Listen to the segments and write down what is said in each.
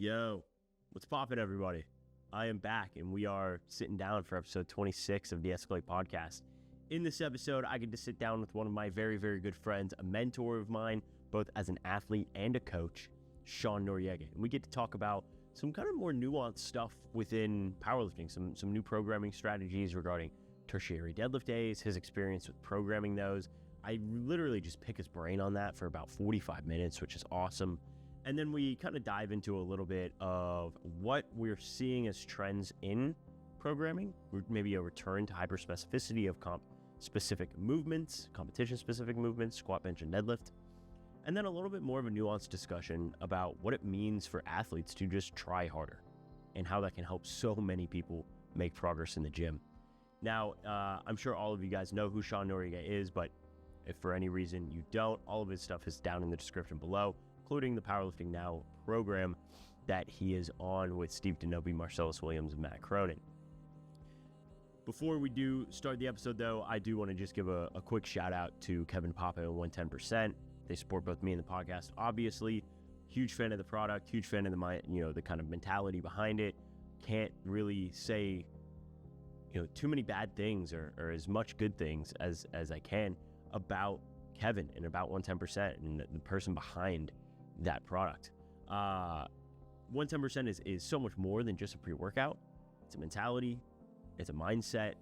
Yo, what's poppin', everybody? I am back, and we are sitting down for episode 26 of the Escalate podcast. In this episode, I get to sit down with one of my very, very good friends, a mentor of mine, both as an athlete and a coach, Sean Noriega. And we get to talk about some kind of more nuanced stuff within powerlifting, some new programming strategies regarding tertiary deadlift days, his experience with programming those. I literally just pick his brain on that for about 45 minutes, which is awesome. And then we kind of dive into a little bit of what we're seeing as trends in programming, maybe a return to hyperspecificity of specific movements, competition-specific movements, squat, bench, and deadlift. And then a little bit more of a nuanced discussion about what it means for athletes to just try harder and how that can help so many people make progress in the gym. Now, I'm sure all of you guys know who Sean Noriega is, but if for any reason you don't, all of his stuff is down in the description below, including the Powerlifting Now program that he is on with Steve Denobi, Marcellus Williams, and Matt Cronin. Before we do start the episode, though, I do want to just give a quick shout out to Kevin Papa and 110%. They support both me and the podcast, obviously. Huge fan of the product, huge fan of the kind of mentality behind it. Can't really say too many bad things or as much good things as I can about Kevin and about 110% and the person behind that product. 110% is so much more than just a pre-workout. It's a mentality, it's a mindset,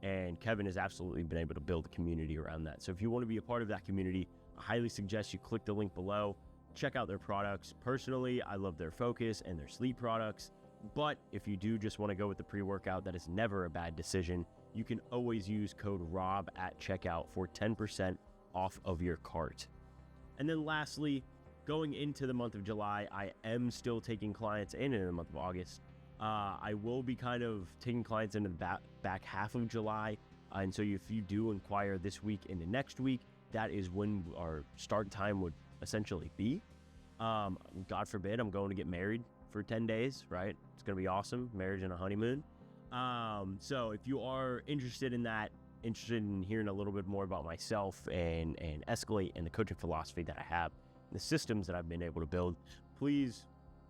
and Kevin has absolutely been able to build a community around that. So if you want to be a part of that community, I highly suggest you click the link below, check out their products. Personally, I love their focus and their sleep products, but if you do just want to go with the pre-workout, that is never a bad decision. You can always use code ROB at checkout for 10% off of your cart. And then lastly, going into the month of July, I am still taking clients in the month of August. I will be kind of taking clients into the back half of July. And so if you do inquire this week into next week, that is when our start time would essentially be. God forbid, I'm going to get married for 10 days, right? It's going to be awesome. Marriage and a honeymoon. So if you are interested in that, interested in hearing a little bit more about myself and Escalate and the coaching philosophy that I have, the systems that I've been able to build, please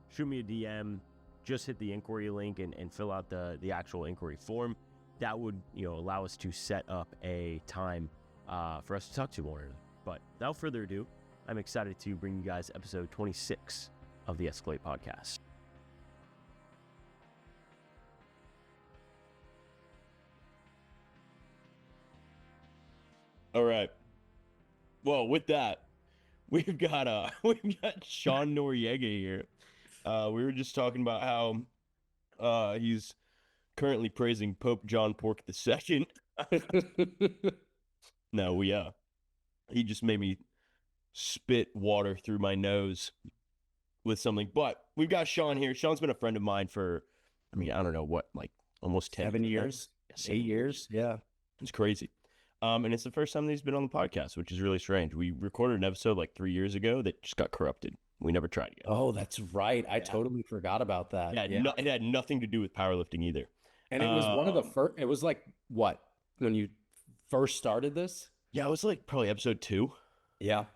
shoot me a DM, just hit the inquiry link and fill out the actual inquiry form. That would, allow us to set up a time for us to talk to more. But without further ado, I'm excited to bring you guys episode 26 of the Escalate podcast. All right. Well, with that, we've got Sean Noriega here. We were just talking about how he's currently praising Pope John Pork II. No, he just made me spit water through my nose with something. But we've got Sean here. Sean's been a friend of mine for, I don't know what, like almost 7 years, 8 years. Yeah. It's crazy. And it's the first time that he's been on the podcast, which is really strange. We recorded an episode like 3 years ago that just got corrupted. We never tried again. Oh, that's right. I totally forgot about that. It had nothing to do with powerlifting either. And it was one of the first, it was like, what, when you first started this? Yeah, it was like probably episode 2. Yeah.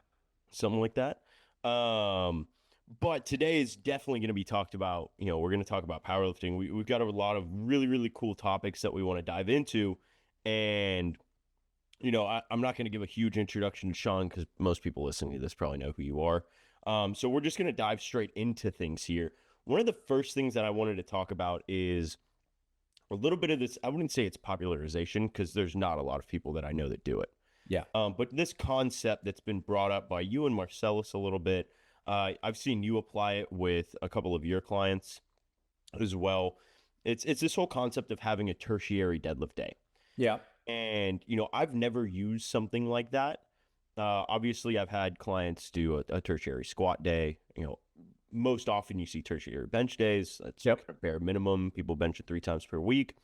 Something like that. But today is definitely going to be talked about, we're going to talk about powerlifting. We've got a lot of really, really cool topics that we want to dive into. And I'm not going to give a huge introduction to Sean because most people listening to this probably know who you are. So we're just going to dive straight into things here. One of the first things that I wanted to talk about is a little bit of this. I wouldn't say it's popularization because there's not a lot of people that I know that do it. Yeah. But this concept that's been brought up by you and Marcellus a little bit, I've seen you apply it with a couple of your clients as well. It's this whole concept of having a tertiary deadlift day. Yeah. And, I've never used something like that. Obviously, I've had clients do a tertiary squat day. Most often you see tertiary bench days. That's a bare minimum. People bench it 3 times per week.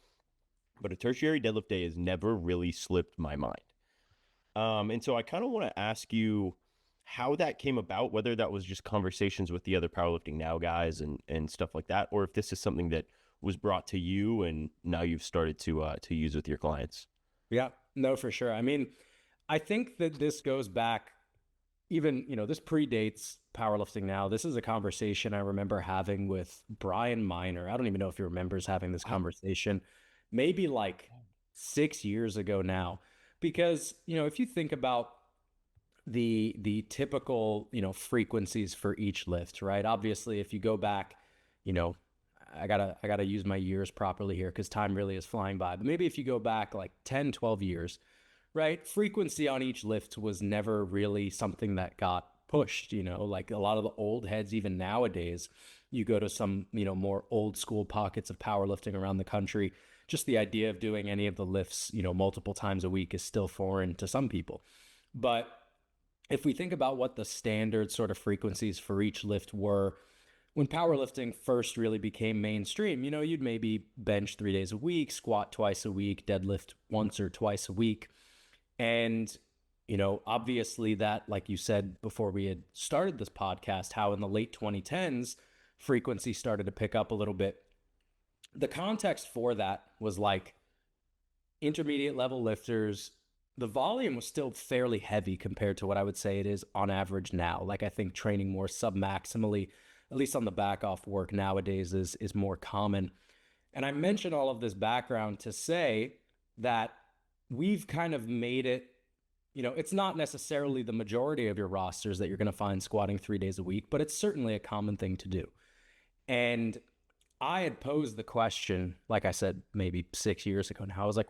But a tertiary deadlift day has never really slipped my mind. And so I kind of want to ask you how that came about, whether that was just conversations with the other Powerlifting Now guys and stuff like that, or if this is something that was brought to you and now you've started to use with your clients. Yeah, no, for sure. I think that this goes back even, this predates powerlifting now. This is a conversation I remember having with Brian Miner. I don't even know if he remembers having this conversation, maybe like 6 years ago now. Because, if you think about the typical, frequencies for each lift, right? Obviously, if you go back, I gotta use my years properly here because time really is flying by. But maybe if you go back like 10, 12 years, right? Frequency on each lift was never really something that got pushed, like a lot of the old heads, even nowadays, you go to some, more old school pockets of powerlifting around the country. Just the idea of doing any of the lifts, multiple times a week is still foreign to some people. But if we think about what the standard sort of frequencies for each lift were, when powerlifting first really became mainstream, you'd maybe bench 3 days a week, squat twice a week, deadlift once or twice a week. And, obviously that, like you said before we had started this podcast, how in the late 2010s, frequency started to pick up a little bit. The context for that was like intermediate level lifters. The volume was still fairly heavy compared to what I would say it is on average now. Like I think training more sub-maximally, at least on the back off work nowadays, is more common. And I mention all of this background to say that we've kind of made it, it's not necessarily the majority of your rosters that you're going to find squatting 3 days a week, but it's certainly a common thing to do. And I had posed the question, like I said, maybe 6 years ago now. I was like,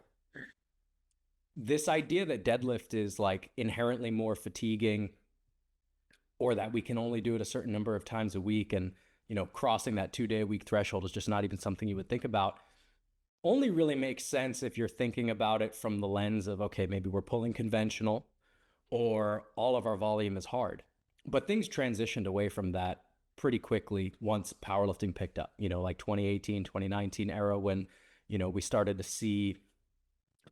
this idea that deadlift is like inherently more fatiguing, or that we can only do it a certain number of times a week, and crossing that 2 day a week threshold is just not even something you would think about, only really makes sense if you're thinking about it from the lens of, okay, maybe we're pulling conventional or all of our volume is hard. But things transitioned away from that pretty quickly once powerlifting picked up, like 2018, 2019 era, when, we started to see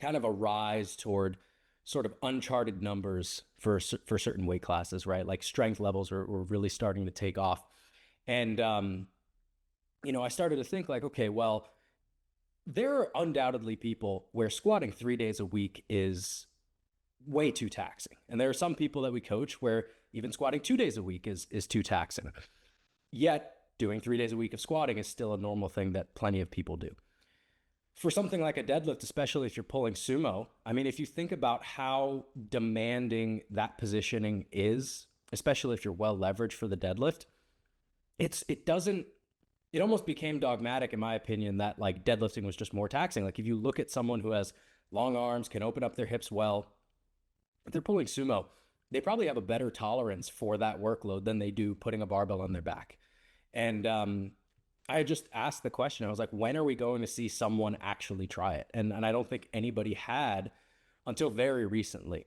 kind of a rise toward sort of uncharted numbers for certain weight classes, right? Like strength levels were really starting to take off. And, I started to think like, okay, well, there are undoubtedly people where squatting 3 days a week is way too taxing. And there are some people that we coach where even squatting 2 days a week is too taxing. Yet doing 3 days a week of squatting is still a normal thing that plenty of people do. For something like a deadlift, especially if you're pulling sumo, I mean, if you think about how demanding that positioning is, especially if you're well leveraged for the deadlift, it almost became dogmatic, in my opinion, that like deadlifting was just more taxing. Like if you look at someone who has long arms, can open up their hips well, if they're pulling sumo, they probably have a better tolerance for that workload than they do putting a barbell on their back. And I just asked the question. I was like, when are we going to see someone actually try it? And I don't think anybody had until very recently.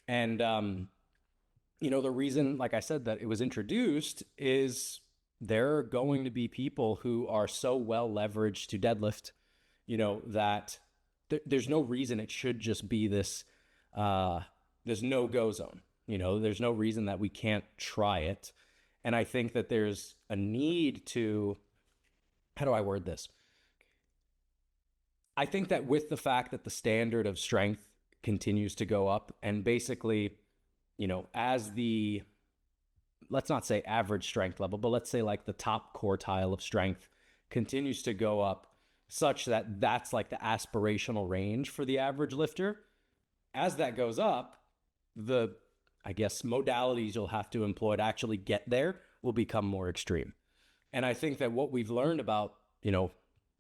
And, the reason, like I said, that it was introduced is there are going to be people who are so well leveraged to deadlift, that there's no reason it should just be this, there's no-go zone. There's no reason that we can't try it. And I think that there's a need to, how do I word this? I think that with the fact that the standard of strength continues to go up, and basically, as the, let's not say average strength level, but let's say like the top quartile of strength continues to go up, such that that's like the aspirational range for the average lifter. As that goes up, the, I guess, modalities you'll have to employ to actually get there will become more extreme. And I think that what we've learned about,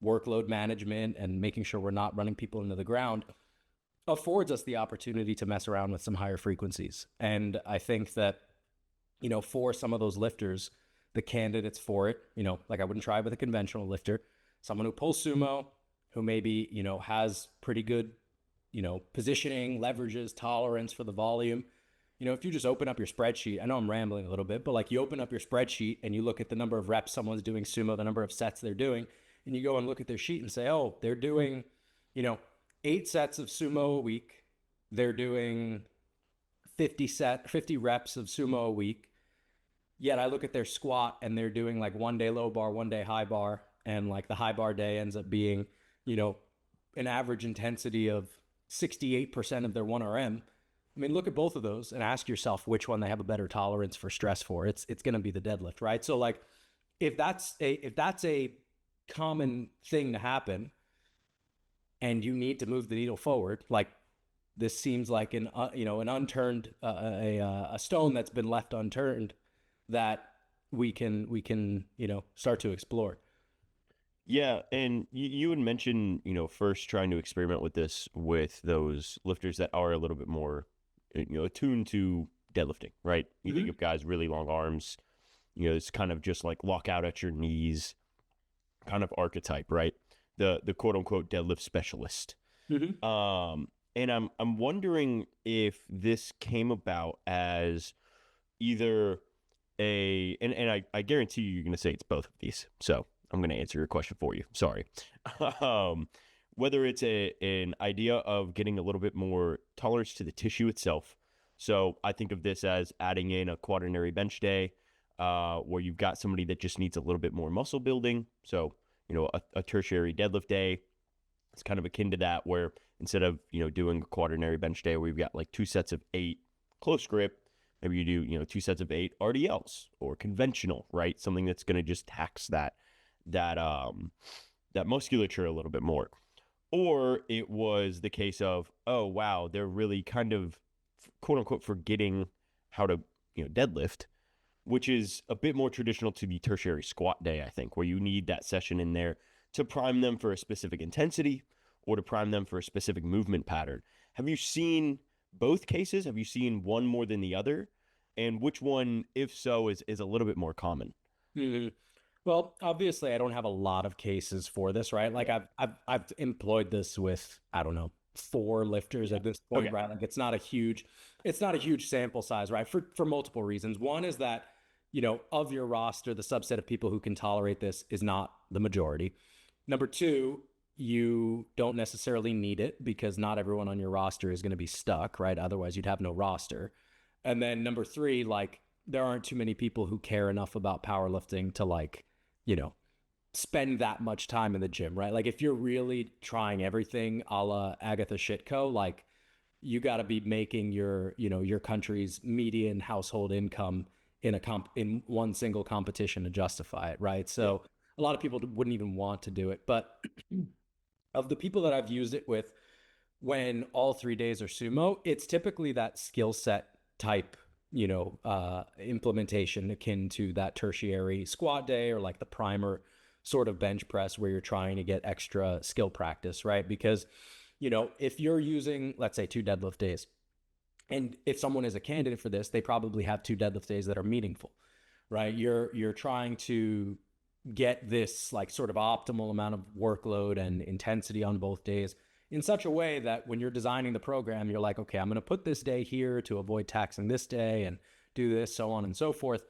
workload management and making sure we're not running people into the ground affords us the opportunity to mess around with some higher frequencies. And I think that, for some of those lifters, the candidates for it, like I wouldn't try with a conventional lifter, someone who pulls sumo, who maybe, has pretty good, positioning, leverages, tolerance for the volume. If you just open up your spreadsheet, I know I'm rambling a little bit, but like you open up your spreadsheet and you look at the number of reps someone's doing sumo, the number of sets they're doing, and you go and look at their sheet and say, oh, they're doing, 8 sets of sumo a week. They're doing 50 reps of sumo a week. Yet I look at their squat and they're doing like 1 day low bar, 1 day high bar. And like the high bar day ends up being, an average intensity of 68% of their 1RM. I mean, look at both of those and ask yourself which one they have a better tolerance for stress for. It's going to be the deadlift, right? So like, if that's a common thing to happen, and you need to move the needle forward, like this seems like an unturned a stone that's been left unturned that we can start to explore. Yeah, and you had mentioned, first trying to experiment with this with those lifters that are a little bit more, attuned to deadlifting, right? You think of guys really long arms, it's kind of just like lock out at your knees kind of archetype, right? The quote unquote deadlift specialist. And I'm wondering if this came about as either I guarantee you're going to say it's both of these. So I'm going to answer your question for you. Sorry. Whether it's an idea of getting a little bit more tolerance to the tissue itself. So I think of this as adding in a quaternary bench day, where you've got somebody that just needs a little bit more muscle building. So, a tertiary deadlift day, it's kind of akin to that, where instead of, doing a quaternary bench day where you've got like 2 sets of 8 close grip, maybe you do, 2 sets of 8 RDLs or conventional, right? Something that's going to just tax that musculature a little bit more. Or it was the case of, oh, wow, they're really kind of quote unquote forgetting how to, deadlift, which is a bit more traditional to the tertiary squat day, I think, where you need that session in there to prime them for a specific intensity or to prime them for a specific movement pattern. Have you seen both cases? Have you seen one more than the other? And which one, if so, is a little bit more common? Well, obviously, I don't have a lot of cases for this, right? Like I've employed this with, I don't know, 4 lifters at this point, right? Like it's not a huge sample size, right? For multiple reasons. One is that, of your roster, the subset of people who can tolerate this is not the majority. Number 2, you don't necessarily need it because not everyone on your roster is going to be stuck, right? Otherwise, you'd have no roster. And then number 3, like there aren't too many people who care enough about powerlifting to like, spend that much time in the gym, right? Like if you're really trying everything a la Agatha Shitko, like you got to be making your country's median household income in one single competition to justify it, right? So a lot of people wouldn't even want to do it. But of the people that I've used it with, when all 3 days are sumo, it's typically that skill set type, implementation akin to that tertiary squat day or like the primer sort of bench press where you're trying to get extra skill practice, right? Because, if you're using, let's say 2 deadlift days, and if someone is a candidate for this, they probably have 2 deadlift days that are meaningful, right? You're trying to get this like sort of optimal amount of workload and intensity on both days in such a way that when you're designing the program, you're like, okay, I'm going to put this day here to avoid taxing this day and do this, so on and so forth.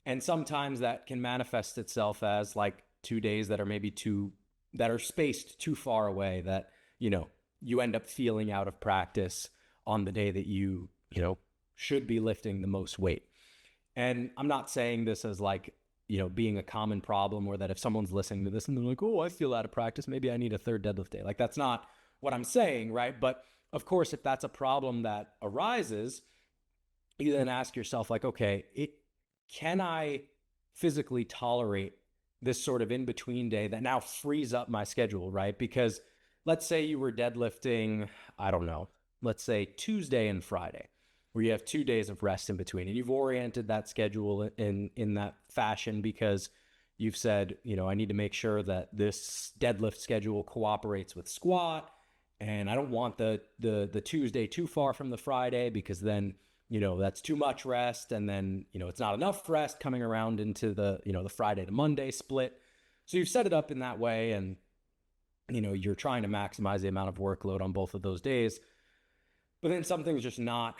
And sometimes that can manifest itself as like 2 days that are spaced too far away that, you end up feeling out of practice on the day that you should be lifting the most weight. And I'm not saying this as like, being a common problem, or that if someone's listening to this and they're like, oh, I feel out of practice, maybe I need a 3rd deadlift day. Like that's not what I'm saying, right? But of course, if that's a problem that arises, you then ask yourself like, okay, can I physically tolerate this sort of in-between day that now frees up my schedule, right? Because let's say you were deadlifting, I don't know, let's say Tuesday and Friday, where you have 2 days of rest in between, and you've oriented that schedule in that fashion because you've said, I need to make sure that this deadlift schedule cooperates with squat, and I don't want the Tuesday too far from the Friday because then, that's too much rest, and then, it's not enough rest coming around into the, the Friday to Monday split. So you've set it up in that way, and, you're trying to maximize the amount of workload on both of those days. But then something's just not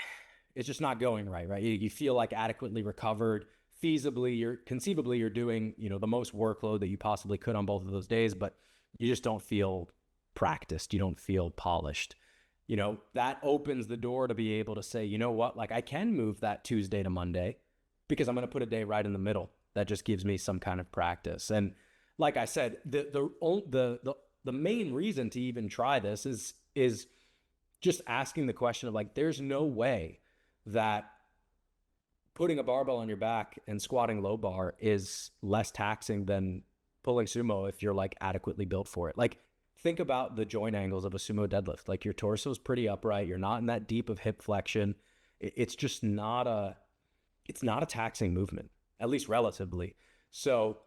going right? You feel like adequately recovered, conceivably you're doing, the most workload that you possibly could on both of those days, but you just don't feel practiced. You don't feel polished. That opens the door to be able to say, you know what, like I can move that Tuesday to Monday because I'm going to put a day right in the middle. That just gives me some kind of practice. And like I said, the main reason to even try this is just asking the question of like, there's no way that putting a barbell on your back and squatting low bar is less taxing than pulling sumo if you're like adequately built for it. Like, think about the joint angles of a sumo deadlift. Like, your torso is pretty upright. You're not in that deep of hip flexion. It's just not a taxing movement, at least relatively. So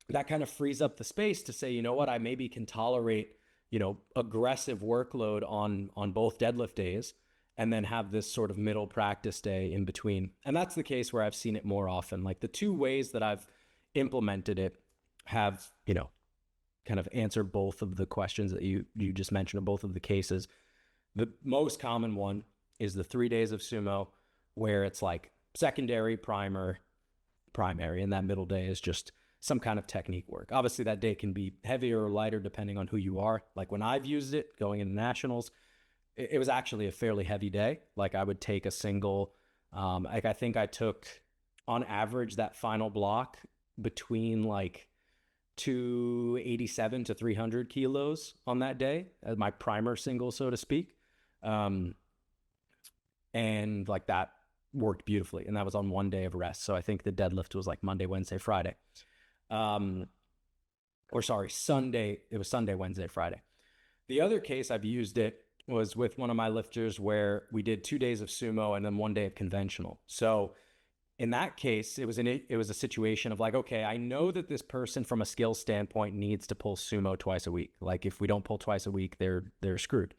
that kind of frees up the space to say, you know what, I maybe can tolerate, aggressive workload on both deadlift days, and then have this sort of middle practice day in between. And that's the case where I've seen it more often. Like, the two ways that I've implemented it have, kind of answered both of the questions that you just mentioned, of both of the cases. The most common one is the 3 days of sumo, where it's like secondary, primary, and that middle day is just some kind of technique work. Obviously, that day can be heavier or lighter depending on who you are. Like, when I've used it going into nationals, it was actually a fairly heavy day. Like, I would take a single, I think I took on average that final block between like 287 to 300 kilos on that day as my primer single, so to speak. And like, that worked beautifully. And that was on 1 day of rest. So I think the deadlift was like Monday, Wednesday, Friday. Sunday. It was Sunday, Wednesday, Friday. The other case I've used it was with one of my lifters where we did 2 days of sumo and then 1 day of conventional. So in that case, it was a situation of like, okay, I know that this person from a skill standpoint needs to pull sumo twice a week. Like, if we don't pull twice a week, they're screwed.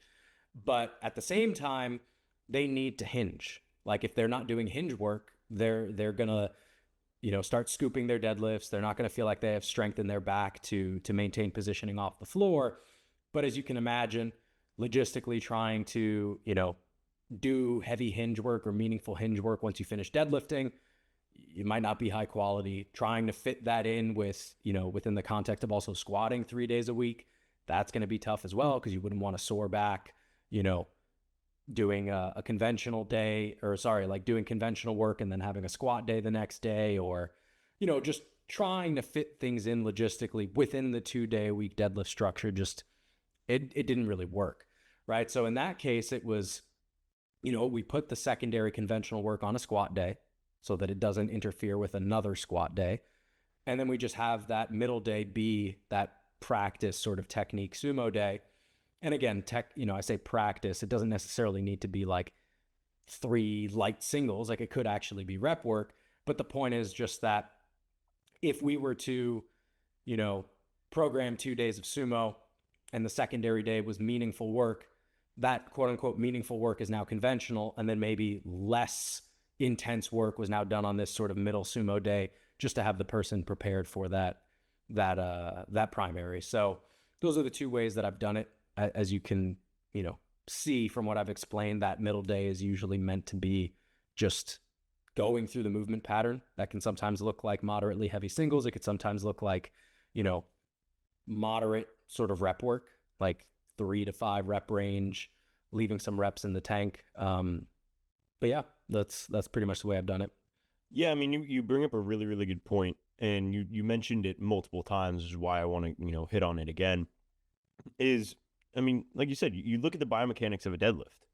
But at the same time, they need to hinge. Like, if they're not doing hinge work, they're gonna, start scooping their deadlifts. They're not gonna feel like they have strength in their back to maintain positioning off the floor. But as you can imagine, logistically trying to, do heavy hinge work or meaningful hinge work once you finish deadlifting, it might not be high quality. Trying to fit that in with, within the context of also squatting 3 days a week, that's going to be tough as well, because you wouldn't want to sore back, doing a conventional day, doing conventional work and then having a squat day the next day, or, just trying to fit things in logistically within the 2 day a week deadlift structure. Just, it didn't really work. Right. So in that case, it was, we put the secondary conventional work on a squat day so that it doesn't interfere with another squat day. And then we just have that middle day be that practice sort of technique sumo day. And again, I say practice, it doesn't necessarily need to be like 3 light singles. Like, it could actually be rep work. But the point is just that if we were to, program 2 days of sumo and the secondary day was meaningful work, that quote unquote meaningful work is now conventional. And then maybe less intense work was now done on this sort of middle sumo day, just to have the person prepared for that primary. So those are the 2 ways that I've done it. As you can, see from what I've explained, that middle day is usually meant to be just going through the movement pattern. That can sometimes look like moderately heavy singles. It could sometimes look like, moderate sort of rep work, like 3 to 5 rep range, leaving some reps in the tank. But yeah, that's pretty much the way I've done it. Yeah, I mean, you bring up a really, really good point, and you mentioned it multiple times, which is why I want to, hit on it again. Is, I mean, like you said, you look at the biomechanics of a deadlift,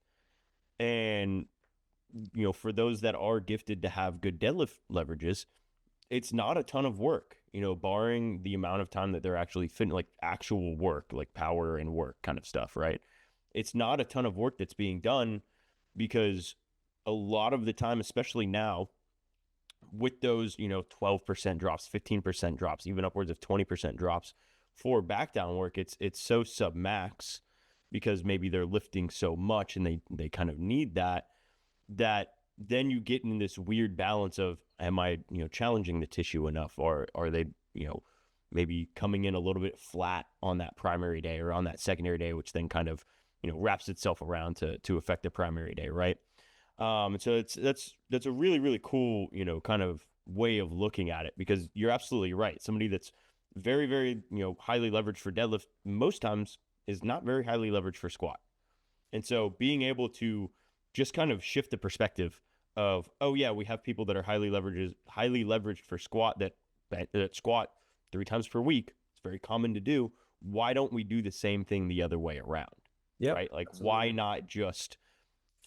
and, for those that are gifted to have good deadlift leverages, it's not a ton of work, barring the amount of time that they're actually like actual work, like power and work kind of stuff, right? It's not a ton of work that's being done, because a lot of the time, especially now, with those, 12% drops, 15% drops, even upwards of 20% drops for back down work, it's so sub max, because maybe they're lifting so much and they kind of need that then you get in this weird balance of, am I, challenging the tissue enough, or are they, maybe coming in a little bit flat on that primary day or on that secondary day, which then kind of, wraps itself around to affect the primary day, right? And so that's a really, really cool, kind of way of looking at it, because you're absolutely right. Somebody that's very, very, highly leveraged for deadlift most times is not very highly leveraged for squat. And so being able to just kind of shift the perspective of, oh yeah, we have people that are highly leveraged for squat that squat 3 times per week. It's very common to do. Why don't we do the same thing the other way around? Yep. right? Like, Absolutely. why not just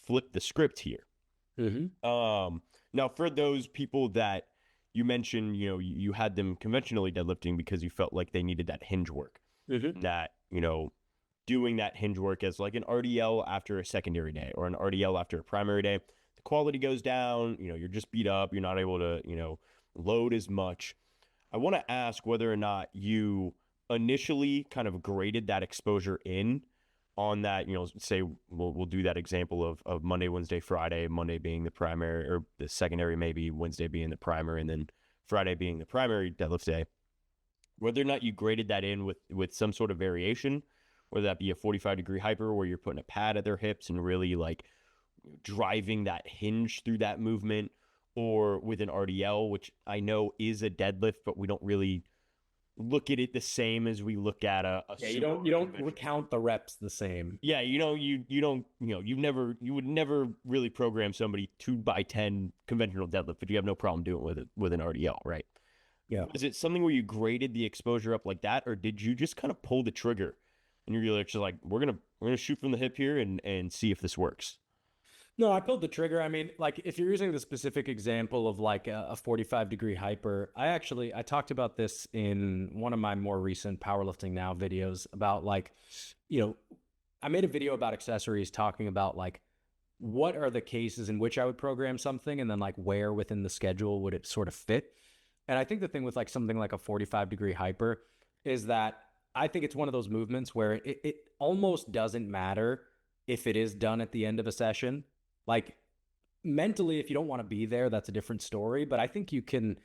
flip the script here? Now, for those people that you mentioned, you had them conventionally deadlifting because you felt like they needed that hinge work, that, doing that hinge work as like an RDL after a secondary day or an RDL after a primary day, the quality goes down, you're just beat up, you're not able to, load as much. I want to ask whether or not you initially kind of graded that exposure in on that, say we'll do that example of Monday, Wednesday, Friday, Monday being the primary or the secondary, maybe Wednesday being the primary, and then Friday being the primary deadlift day. Whether or not you graded that in with some sort of variation, whether that be a 45-degree hyper where you're putting a pad at their hips and really like driving that hinge through that movement, or with an RDL, which I know is a deadlift, but we don't really look at it the same as we look at a you don't recount the reps the same. Yeah, you don't, you would never really program somebody 2x10 conventional deadlift, but you have no problem doing it with an RDL, right? Yeah. Is it something where you graded the exposure up like that, or did you just kind of pull the trigger and you're just like, we're gonna shoot from the hip here and see if this works? No, I pulled the trigger. I mean, like if you're using the specific example of like a 45-degree hyper, I talked about this in one of my more recent Powerlifting Now videos about like, I made a video about accessories talking about like what are the cases in which I would program something and then like where within the schedule would it sort of fit. And I think the thing with like something like a 45-degree hyper is that I think it's one of those movements where it almost doesn't matter if it is done at the end of a session. Like mentally, if you don't want to be there, that's a different story. But I think you can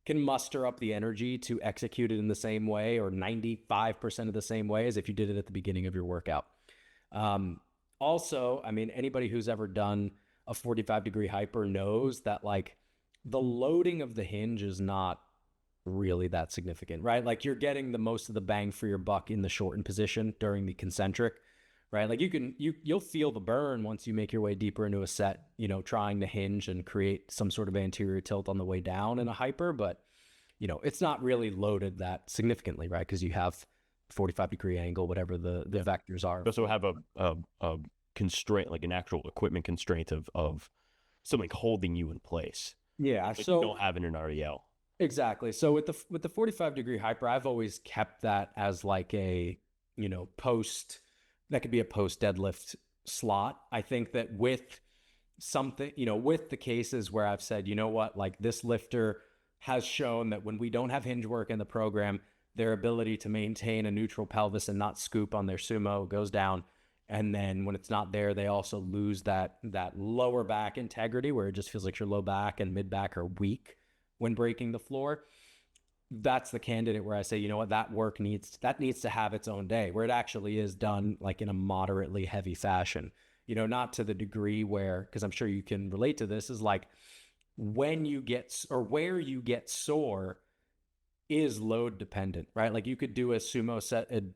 muster up the energy to execute it in the same way or 95% of the same way as if you did it at the beginning of your workout. Also, I mean, anybody who's ever done a 45-degree hyper knows that like the loading of the hinge is not really that significant, right? Like you're getting the most of the bang for your buck in the shortened position during the concentric, right? Like you'll feel the burn once you make your way deeper into a set, trying to hinge and create some sort of anterior tilt on the way down in a hyper, but it's not really loaded that significantly, right? Because you have 45-degree angle, whatever the vectors are. You also have a constraint, like an actual equipment constraint of something holding you in place. Yeah, like so you don't have in an RDL. Exactly. So with the 45-degree hyper, I've always kept that as like a, post, that could be a post deadlift slot. I think that with something, with the cases where I've said, what, like this lifter has shown that when we don't have hinge work in the program, their ability to maintain a neutral pelvis and not scoop on their sumo goes down. And then when it's not there, they also lose that lower back integrity where it just feels like your low back and mid back are weak when breaking the floor. That's the candidate where I say, that work needs to have its own day where it actually is done like in a moderately heavy fashion, not to the degree where, because I'm sure you can relate to this, is like when you get, or where you get sore is load dependent, right? Like you could do a sumo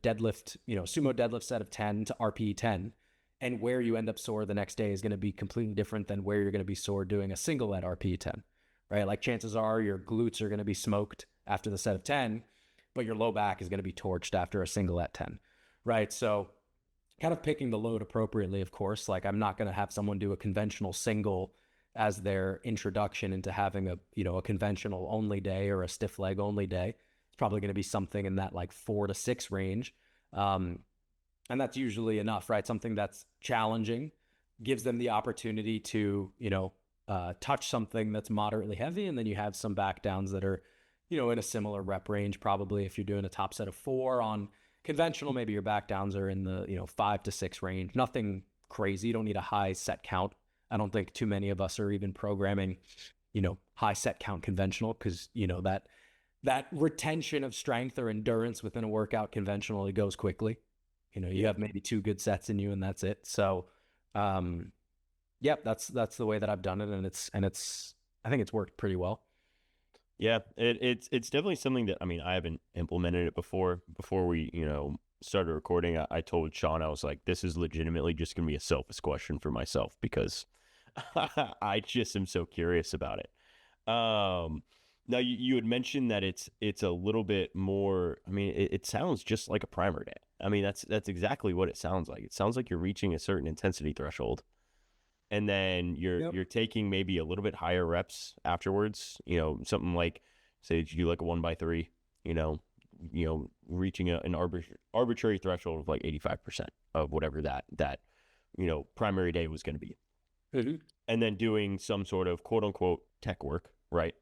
deadlift set of 10 to RPE 10, and where you end up sore the next day is going to be completely different than where you're going to be sore doing a single at RPE 10, right? Like chances are your glutes are going to be smoked after the set of 10, but your low back is going to be torched after a single at 10, right? So kind of picking the load appropriately, of course. Like I'm not going to have someone do a conventional single as their introduction into having a conventional only day or a stiff leg only day. It's probably going to be something in that like 4 to 6 range. And that's usually enough, right? Something that's challenging gives them the opportunity to, touch something that's moderately heavy. And then you have some back downs that are, in a similar rep range. Probably if you're doing a top set of 4 on conventional, maybe your back downs are in the, 5 to 6 range. Nothing crazy. You don't need a high set count. I don't think too many of us are even programming, high set count conventional because, that retention of strength or endurance within a workout conventionally goes quickly. You have maybe 2 good sets in you and that's it. So, that's the way that I've done it. And I think it's worked pretty well. Yeah, it's definitely something that, I haven't implemented it before we, started recording. I told Sean, I was like, this is legitimately just going to be a selfish question for myself because I just am so curious about it. Now you had mentioned that it's a little bit more. I mean, it sounds just like a primer day. I mean, that's exactly what it sounds like. It sounds like you're reaching a certain intensity threshold, and then you're taking maybe a little bit higher reps afterwards. You know, something like, say you do like a 1x3. Reaching an arbitrary threshold of like 85% of whatever that primary day was going to be, and then doing some sort of quote unquote tech work, right?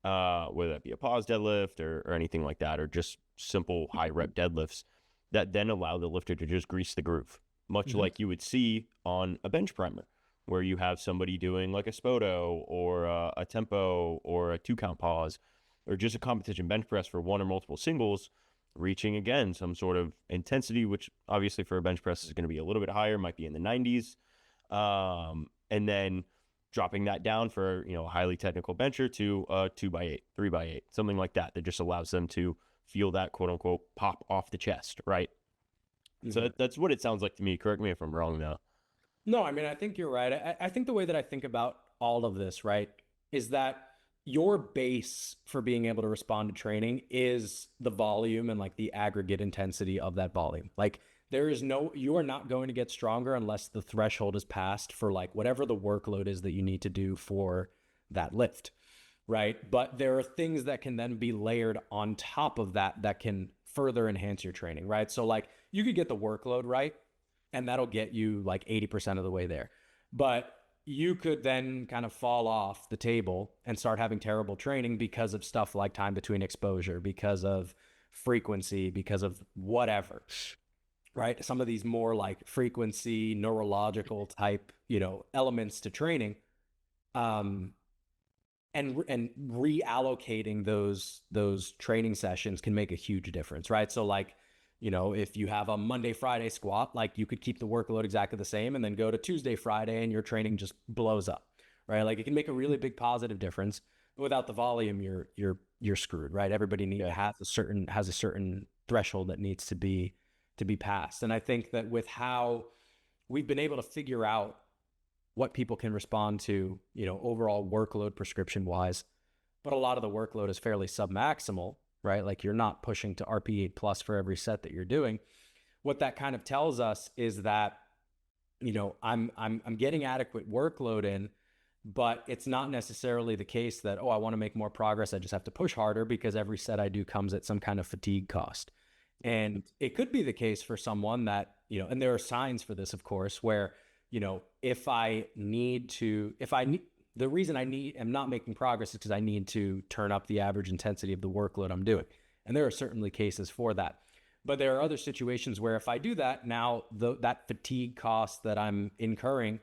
Whether that be a pause deadlift or anything like that, or just simple high rep deadlifts that then allow the lifter to just grease the groove, much like you would see on a bench primer, where you have somebody doing like a spoto or a tempo or a 2-count pause, or just a competition bench press for one or multiple singles, reaching again some sort of intensity, which obviously for a bench press is going to be a little bit higher, might be in the 90s, and then dropping that down for a highly technical bencher to 2x8, 3x8, something like that just allows them to feel that quote unquote pop off the chest, right? So that's what it sounds like to me. Correct me if I'm wrong though. No, I mean, I think you're right. I think the way that I think about all of this, right, is that your base for being able to respond to training is the volume and like the aggregate intensity of that volume. Like you are not going to get stronger unless the threshold is passed for like whatever the workload is that you need to do for that lift, right? But there are things that can then be layered on top of that can further enhance your training, right? So like you could get the workload right, and that'll get you like 80% of the way there. But you could then kind of fall off the table and start having terrible training because of stuff like time between exposure, because of frequency, because of whatever, right? Some of these more like frequency, neurological type, elements to training. And reallocating those training sessions can make a huge difference, right? So like, if you have a Monday, Friday squat, like you could keep the workload exactly the same and then go to Tuesday, Friday, and your training just blows up, right? Like it can make a really big positive difference. But without the volume, you're screwed, right? Everybody has a certain threshold that needs to be passed. And I think that with how we've been able to figure out what people can respond to, overall workload prescription wise, but a lot of the workload is fairly submaximal, right? Like you're not pushing to RP8 plus for every set that you're doing. What that kind of tells us is that, I'm getting adequate workload in, but it's not necessarily the case that, I want to make more progress, I just have to push harder, because every set I do comes at some kind of fatigue cost. And it could be the case for someone that, and there are signs for this, of course, where, the reason I'm not making progress is because I need to turn up the average intensity of the workload I'm doing. And there are certainly cases for that. But there are other situations where if I do that, now that fatigue cost that I'm incurring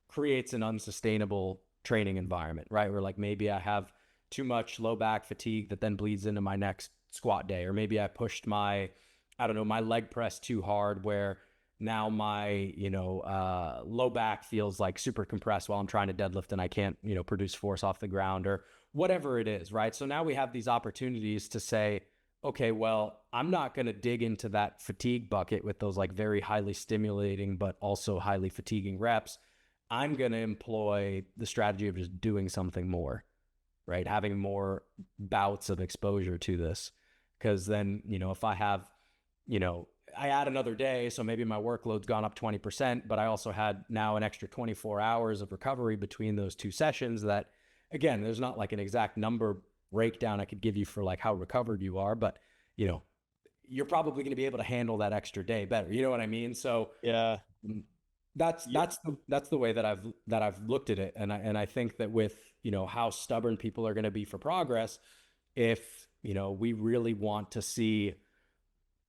creates an unsustainable training environment, right? Where like maybe I have too much low back fatigue that then bleeds into my next squat day. Or maybe I pushed my leg press too hard, where now my, low back feels like super compressed while I'm trying to deadlift and I can't, produce force off the ground or whatever it is, right? So now we have these opportunities to say, okay, well, I'm not going to dig into that fatigue bucket with those like very highly stimulating, but also highly fatiguing reps. I'm going to employ the strategy of just doing something more, right? Having more bouts of exposure to this. Because then, if I have, I add another day, so maybe my workload's gone up 20%, but I also had now an extra 24 hours of recovery between those two sessions that, again, there's not like an exact number breakdown I could give you for like how recovered you are, but, you're probably going to be able to handle that extra day better. You know what I mean? So yeah, that's the way that I've looked at it. And I think that with, how stubborn people are going to be for progress, if, we really want to see,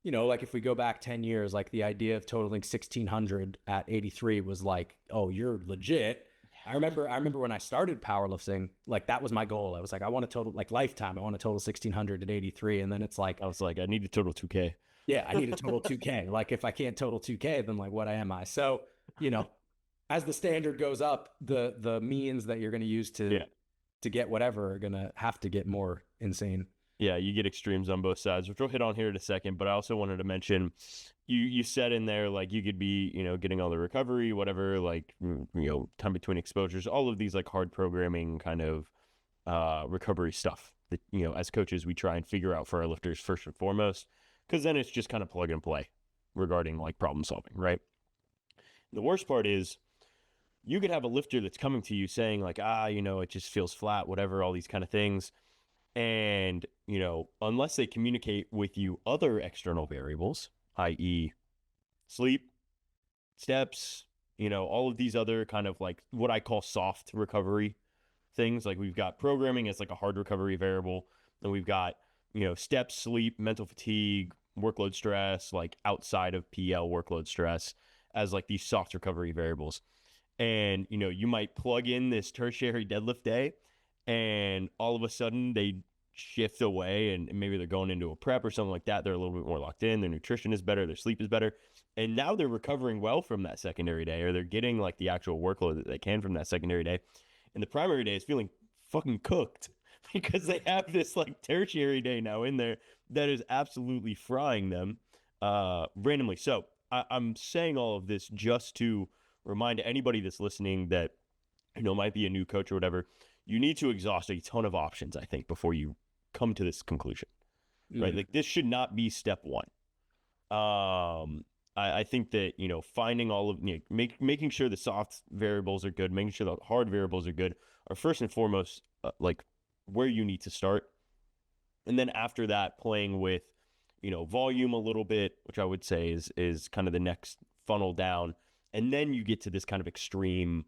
like if we go back 10 years, like the idea of totaling 1600 at 83 was like, oh, you're legit. I remember when I started powerlifting, like that was my goal. I was like, I want to total, like lifetime, I want to total 1600 at 83. And then it's like, I was like, I need to total 2K. Yeah, I need to total 2K. Like if I can't total 2K, then like what am I? So, as the standard goes up, the means that you're going to use to get whatever are going to have to get more insane. Yeah, you get extremes on both sides, which we'll hit on here in a second. But I also wanted to mention, you said in there, like you could be, getting all the recovery, whatever, like, time between exposures, all of these like hard programming kind of recovery stuff that, as coaches, we try and figure out for our lifters first and foremost, because then it's just kind of plug and play regarding like problem solving, right? The worst part is you could have a lifter that's coming to you saying like, it just feels flat, whatever, all these kind of things. And, unless they communicate with you other external variables, i.e. sleep, steps, all of these other kind of like what I call soft recovery things. Like we've got programming as like a hard recovery variable, and we've got, steps, sleep, mental fatigue, workload stress, like outside of PL workload stress as like these soft recovery variables. And, you might plug in this tertiary deadlift day and all of a sudden they shift away and maybe they're going into a prep or something like that. They're a little bit more locked in. Their nutrition is better. Their sleep is better. And now they're recovering well from that secondary day, or they're getting like the actual workload that they can from that secondary day. And the primary day is feeling fucking cooked because they have this like tertiary day now in there that is absolutely frying them randomly. So I'm saying all of this just to remind anybody that's listening that, might be a new coach or whatever, you need to exhaust a ton of options, I think, before you come to this conclusion, right? Like this should not be step one. I think that, finding all of, making sure the soft variables are good, making sure the hard variables are good are first and foremost, like where you need to start. And then after that, playing with, volume a little bit, which I would say is kind of the next funnel down. And then you get to this kind of extreme,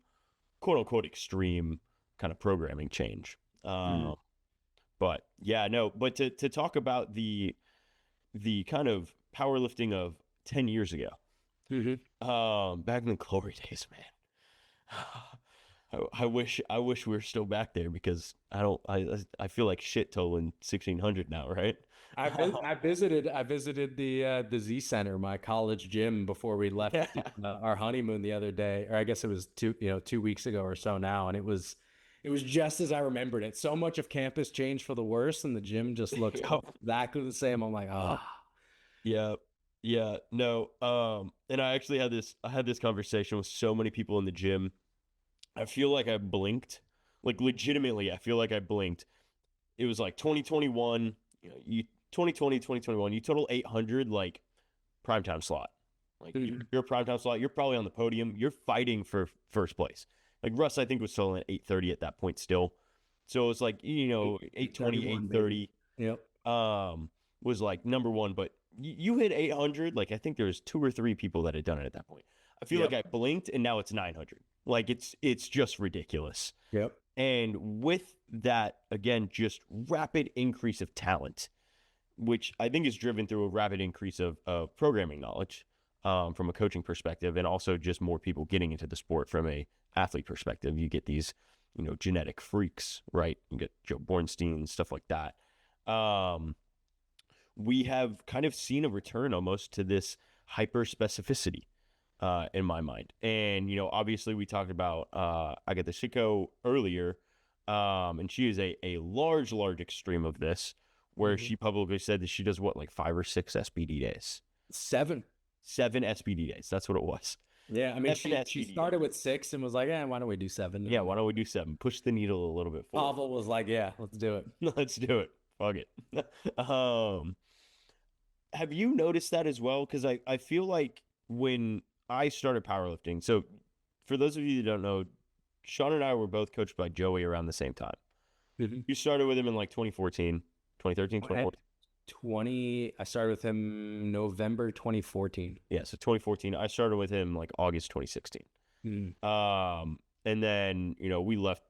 quote unquote, extreme kind of programming change. But yeah, no, but to talk about the kind of powerlifting of 10 years ago, back in the glory days, man, I wish we were still back there because I feel like shit totaling 1600 now, right? I visited the Z Center, my college gym, before we left our honeymoon the other day, or I guess it was 2 weeks ago or so now, and it was just as I remembered it. So much of campus changed for the worse, and the gym just looks exactly the same. I'm like, yeah, no. And I actually had this conversation with so many people in the gym. I feel like I blinked, like legitimately. I feel like I blinked. It was like 2021. 2020, 2021, you total 800, like primetime slot. Like you're a primetime slot, you're probably on the podium. You're fighting for first place. Like Russ, I think, was still at 830 at that point still. So it's like, 820, 830. Yep. Was like number one, but you hit 800. Like I think there's 2 or 3 people that had done it at that point. I feel like I blinked and now it's 900. Like it's just ridiculous. Yep. And with that, again, just rapid increase of talent, which I think is driven through a rapid increase of programming knowledge from a coaching perspective, and also just more people getting into the sport from a athlete perspective. You get these, genetic freaks, right? You get Joe Bornstein, stuff like that. We have kind of seen a return almost to this hyperspecificity in my mind. And, obviously we talked about Agatha Shiko earlier, and she is a large extreme of this, where she publicly said that she does like 5 or 6 SBD days. 7 SBD days. That's what it was. Yeah, I mean, she started with 6 and was like, why don't we do 7? Yeah, why don't we do 7? Push the needle a little bit forward. Pavel was like, yeah, let's do it. Let's do it. Fuck it. Have you noticed that as well? Because I feel like when I started powerlifting, so for those of you that don't know, Sean and I were both coached by Joey around the same time. You started with him in like 2014, 2013, 2014. I started with him November 2014. Yeah, so 2014. I started with him like August 2016. And then, we left,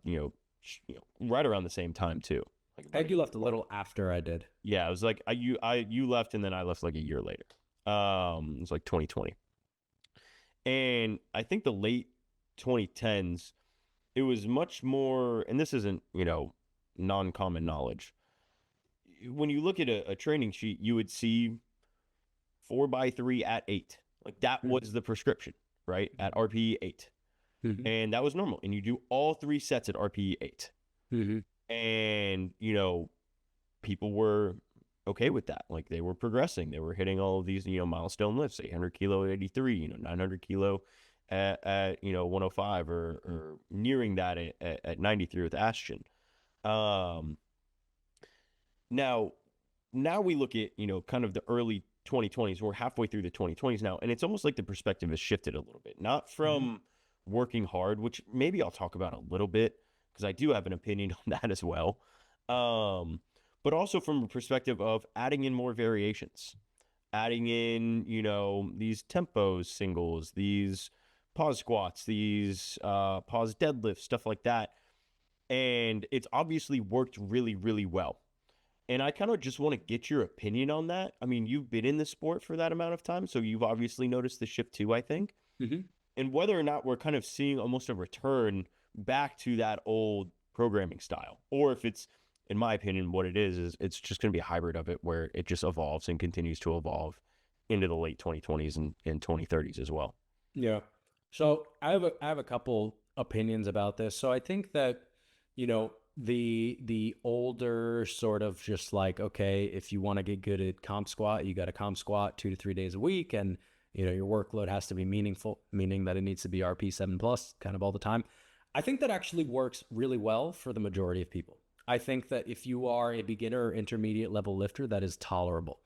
right around the same time too. You left a little after I did. Yeah, it was like you left and then I left like a year later. It was like 2020. And I think the late 2010s, it was much more, and this isn't, non-common knowledge. When you look at a training sheet, you would see 4x3 at 8. Like that was the prescription, right? At RPE 8. And that was normal. And you do all 3 sets at RPE 8. And, people were okay with that. Like they were progressing. They were hitting all of these, milestone lifts, 800 kilo at 83, 900 kilo at 105 or nearing that at 93 with Ashton. Now, we look at, kind of the early 2020s. We're halfway through the 2020s now, and it's almost like the perspective has shifted a little bit. Not from working hard, which maybe I'll talk about a little bit because I do have an opinion on that as well. But also from a perspective of adding in more variations, adding in, these tempos singles, these pause squats, these pause deadlifts, stuff like that. And it's obviously worked really, really well. And I kind of just want to get your opinion on that. I mean, you've been in the sport for that amount of time, so you've obviously noticed the shift too, I think. And whether or not we're kind of seeing almost a return back to that old programming style, or if it's, in my opinion, what it is it's just going to be a hybrid of it where it just evolves and continues to evolve into the late 2020s and 2030s as well. Yeah. So I have a couple opinions about this. So I think that, the older sort of just like, okay, if you want to get good at comp squat, you got to comp squat 2 to 3 days a week. And, your workload has to be meaningful, meaning that it needs to be RP 7+ kind of all the time. I think that actually works really well for the majority of people. I think that if you are a beginner or intermediate level lifter, that is tolerable.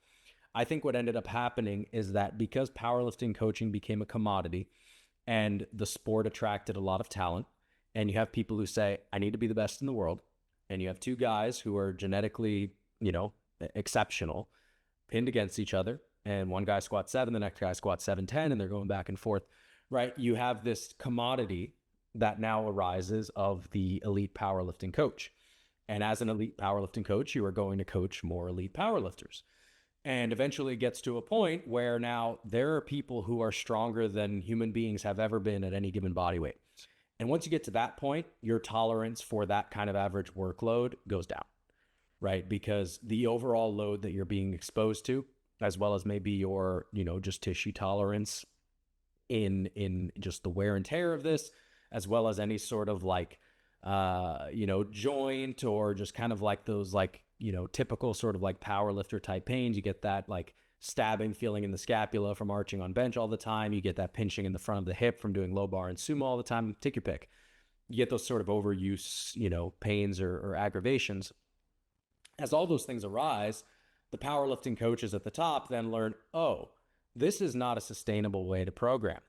I think what ended up happening is that because powerlifting coaching became a commodity and the sport attracted a lot of talent, and you have people who say, I need to be the best in the world, and you have two guys who are genetically, exceptional, pinned against each other, and one guy squats 7, the next guy squats 710, and they're going back and forth, right? You have this commodity that now arises of the elite powerlifting coach. And as an elite powerlifting coach, you are going to coach more elite powerlifters. And eventually it gets to a point where now there are people who are stronger than human beings have ever been at any given body weight. And once you get to that point, your tolerance for that kind of average workload goes down, right? Because the overall load that you're being exposed to, as well as maybe your, just tissue tolerance in just the wear and tear of this, as well as any sort of like, joint or just kind of like those like, typical sort of like power lifter type pains. You get that like stabbing feeling in the scapula from arching on bench all the time. You get that pinching in the front of the hip from doing low bar and sumo all the time. Take your pick. You get those sort of overuse, pains or aggravations. As all those things arise, the powerlifting coaches at the top then learn, oh, this is not a sustainable way to program.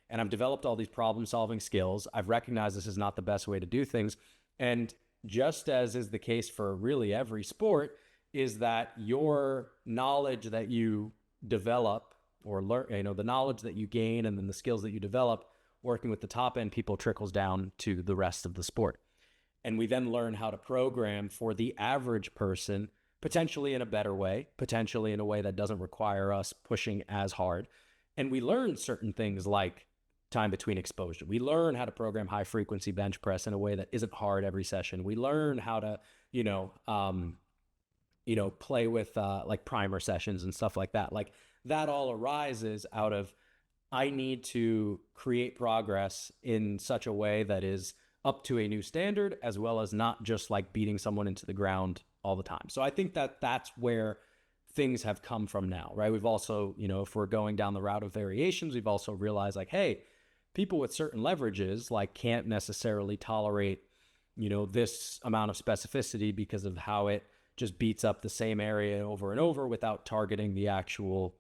And I've developed all these problem-solving skills. I've recognized this is not the best way to do things. And just as is the case for really every sport, is that your knowledge that you develop or learn, the knowledge that you gain and then the skills that you develop working with the top end people trickles down to the rest of the sport. And we then learn how to program for the average person, potentially in a better way, potentially in a way that doesn't require us pushing as hard. And we learn certain things like time between exposure. We learn how to program high frequency bench press in a way that isn't hard every session. We learn how to, play with like primer sessions and stuff like that. Like that all arises out of, I need to create progress in such a way that is up to a new standard, as well as not just like beating someone into the ground all the time. So I think that that's where things have come from now, right? We've also, if we're going down the route of variations, we've also realized like, hey, people with certain leverages like can't necessarily tolerate, this amount of specificity because of how it just beats up the same area over and over without targeting the actual,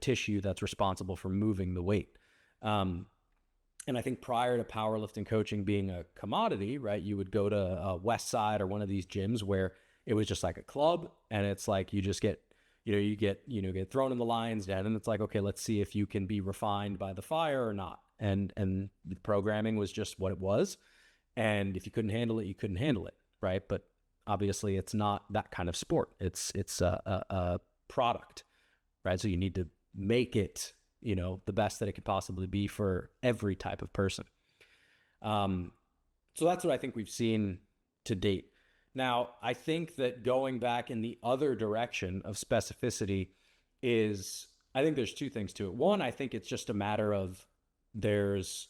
tissue that's responsible for moving the weight. And I think prior to powerlifting coaching being a commodity, right, you would go to a West Side or one of these gyms where it was just like a club, and it's like you just get, you get thrown in the lion's den, and it's like, okay, let's see if you can be refined by the fire or not. And the programming was just what it was, and if you couldn't handle it, you couldn't handle it, right? But obviously, it's not that kind of sport. It's a product, right? So you need to make it, the best that it could possibly be for every type of person. So that's what I think we've seen to date. Now, I think that going back in the other direction of specificity is, I think there's two things to it. One, I think it's just a matter of there's,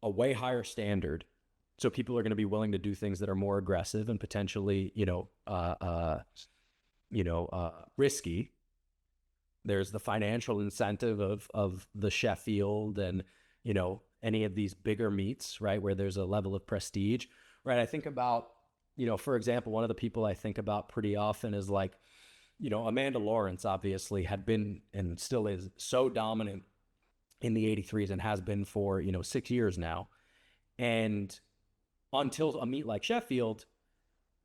a way higher standard. So people are going to be willing to do things that are more aggressive and potentially, risky. There's the financial incentive of the Sheffield and, any of these bigger meets, right, where there's a level of prestige, right? I think about, for example, one of the people I think about pretty often is like, Amanda Lawrence obviously had been and still is so dominant in the 83s and has been for, 6 years now. And until a meet like Sheffield,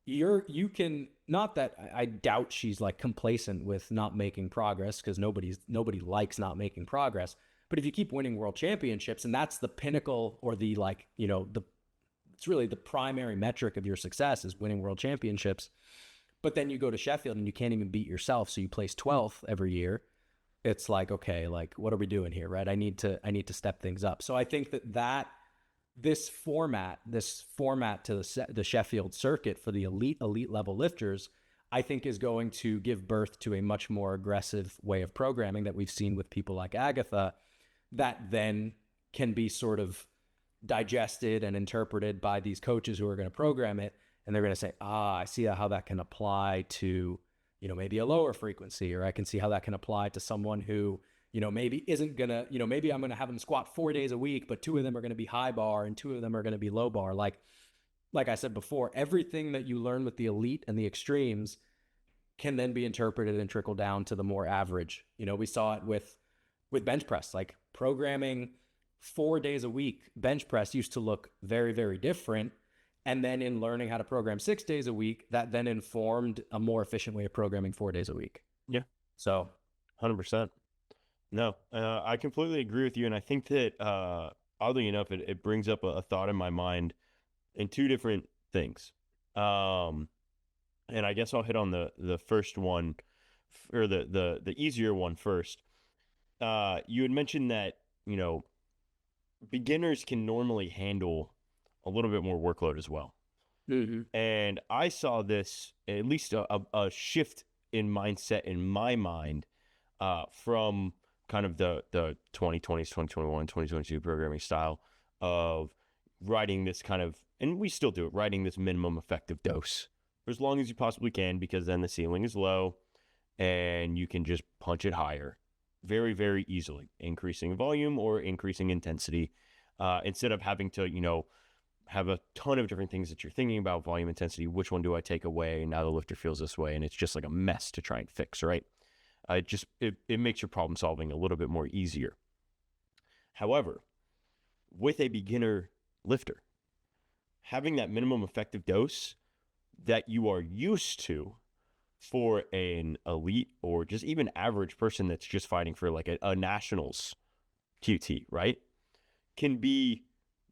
you can, not that I doubt she's like complacent with not making progress, because nobody likes not making progress. But if you keep winning world championships, and that's the pinnacle, or the like, it's really the primary metric of your success is winning world championships. But then you go to Sheffield and you can't even beat yourself, so you place 12th every year. It's like, okay, like what are we doing here, right? I need to step things up. So I think that this format to the Sheffield circuit for the elite level lifters, I think is going to give birth to a much more aggressive way of programming that we've seen with people like Agatha, that then can be sort of digested and interpreted by these coaches who are going to program it. And they're going to say, I see how that can apply to, maybe a lower frequency, or I can see how that can apply to someone who, maybe isn't going to, maybe I'm going to have them squat 4 days a week, but 2 of them are going to be high bar and 2 of them are going to be low bar. Like I said before, everything that you learn with the elite and the extremes can then be interpreted and trickle down to the more average. We saw it with bench press, like programming 4 days a week. Bench press used to look very, very different. And then in learning how to program 6 days a week, that then informed a more efficient way of programming 4 days a week. Yeah. So 100%. No, I completely agree with you. And I think that, oddly enough, it brings up a thought in my mind in 2 different things. And I guess I'll hit on the first one, or the easier one first. You had mentioned that, beginners can normally handle a little bit more workload as well. Mm-hmm. And I saw this, at least a shift in mindset in my mind, from kind of the 2020s, 2021, 2022 programming style of writing this kind of, and we still do it, writing this minimum effective dose for as long as you possibly can, because then the ceiling is low and you can just punch it higher very, very easily, increasing volume or increasing intensity, instead of having to, have a ton of different things that you're thinking about, volume, intensity, which one do I take away? Now the lifter feels this way, and it's just like a mess to try and fix, right? It makes your problem solving a little bit more easier. However, with a beginner lifter, having that minimum effective dose that you are used to for an elite or just even average person that's just fighting for like a nationals QT, right, can be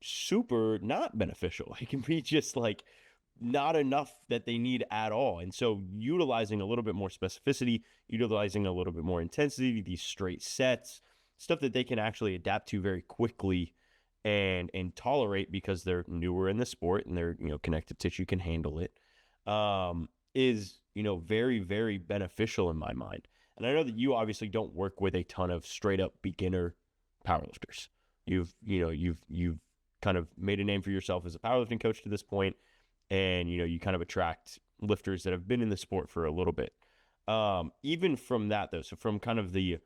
super not beneficial. It can be just like not enough that they need at all. And so utilizing a little bit more specificity, utilizing a little bit more intensity, these straight sets, stuff that they can actually adapt to very quickly and tolerate because they're newer in the sport and their connective tissue can handle it, is very, very beneficial in my mind. And I know that you obviously don't work with a ton of straight up beginner powerlifters. You've kind of made a name for yourself as a powerlifting coach to this point, and you kind of attract lifters that have been in the sport for a little bit. Even from that though, so from kind of the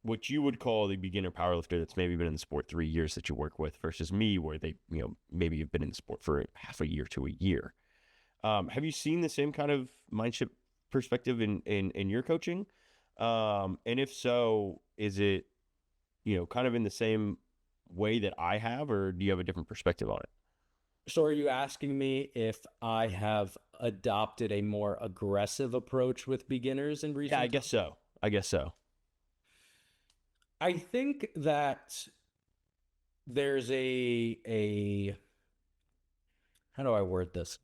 what you would call the beginner powerlifter that's maybe been in the sport 3 years that you work with, versus me where they maybe have been in the sport for half a year to a year. Have you seen the same kind of mindset perspective in your coaching? And if so, is it kind of in the same way that I have, or do you have a different perspective on it? So are you asking me if I have adopted a more aggressive approach with beginners in recent Yeah, I guess so. I think that there's a how do I word this?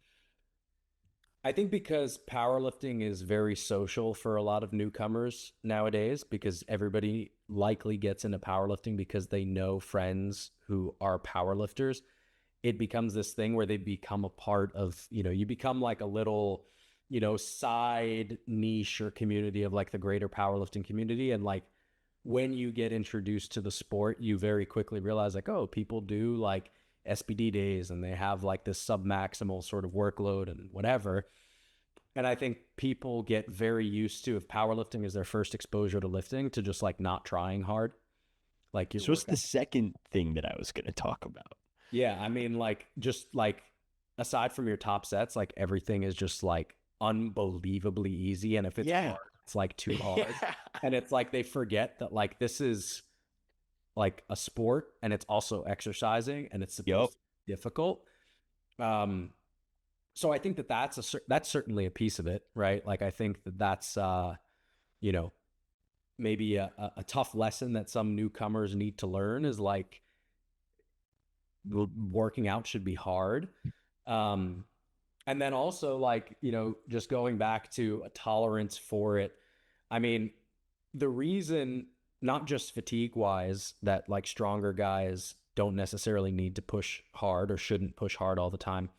I think because powerlifting is very social for a lot of newcomers nowadays, because everybody likely gets into powerlifting because they know friends who are powerlifters, it becomes this thing where they become a part of, you become like a little, side niche or community of like the greater powerlifting community. And like when you get introduced to the sport, you very quickly realize like, oh, people do like SBD days and they have like this submaximal sort of workload and whatever. And I think people get very used to, if powerlifting is their first exposure to lifting, to just like not trying hard. Like So what's the second thing that I was going to talk about? Yeah, I mean, like just like aside from your top sets, like everything is just like unbelievably easy. And if it's hard, it's like too hard. And it's like they forget that like this is like a sport and it's also exercising and it's supposed to be difficult. So I think that that's certainly a piece of it, right? Like I think that that's you know, maybe a tough lesson that some newcomers need to learn is like working out should be hard. And then also like, just going back to a tolerance for it. I mean, the reason, not just fatigue wise, that like stronger guys don't necessarily need to push hard or shouldn't push hard all the time,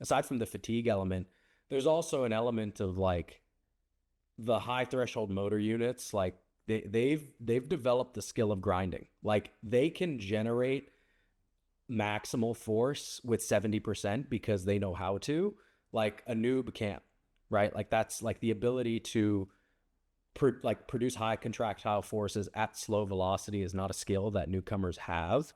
aside from the fatigue element, there's also an element of like the high threshold motor units. Like they've developed the skill of grinding. Like they can generate maximal force with 70% because they know how to, like a noob can't, right? Like that's like the ability to produce high contractile forces at slow velocity is not a skill that newcomers have.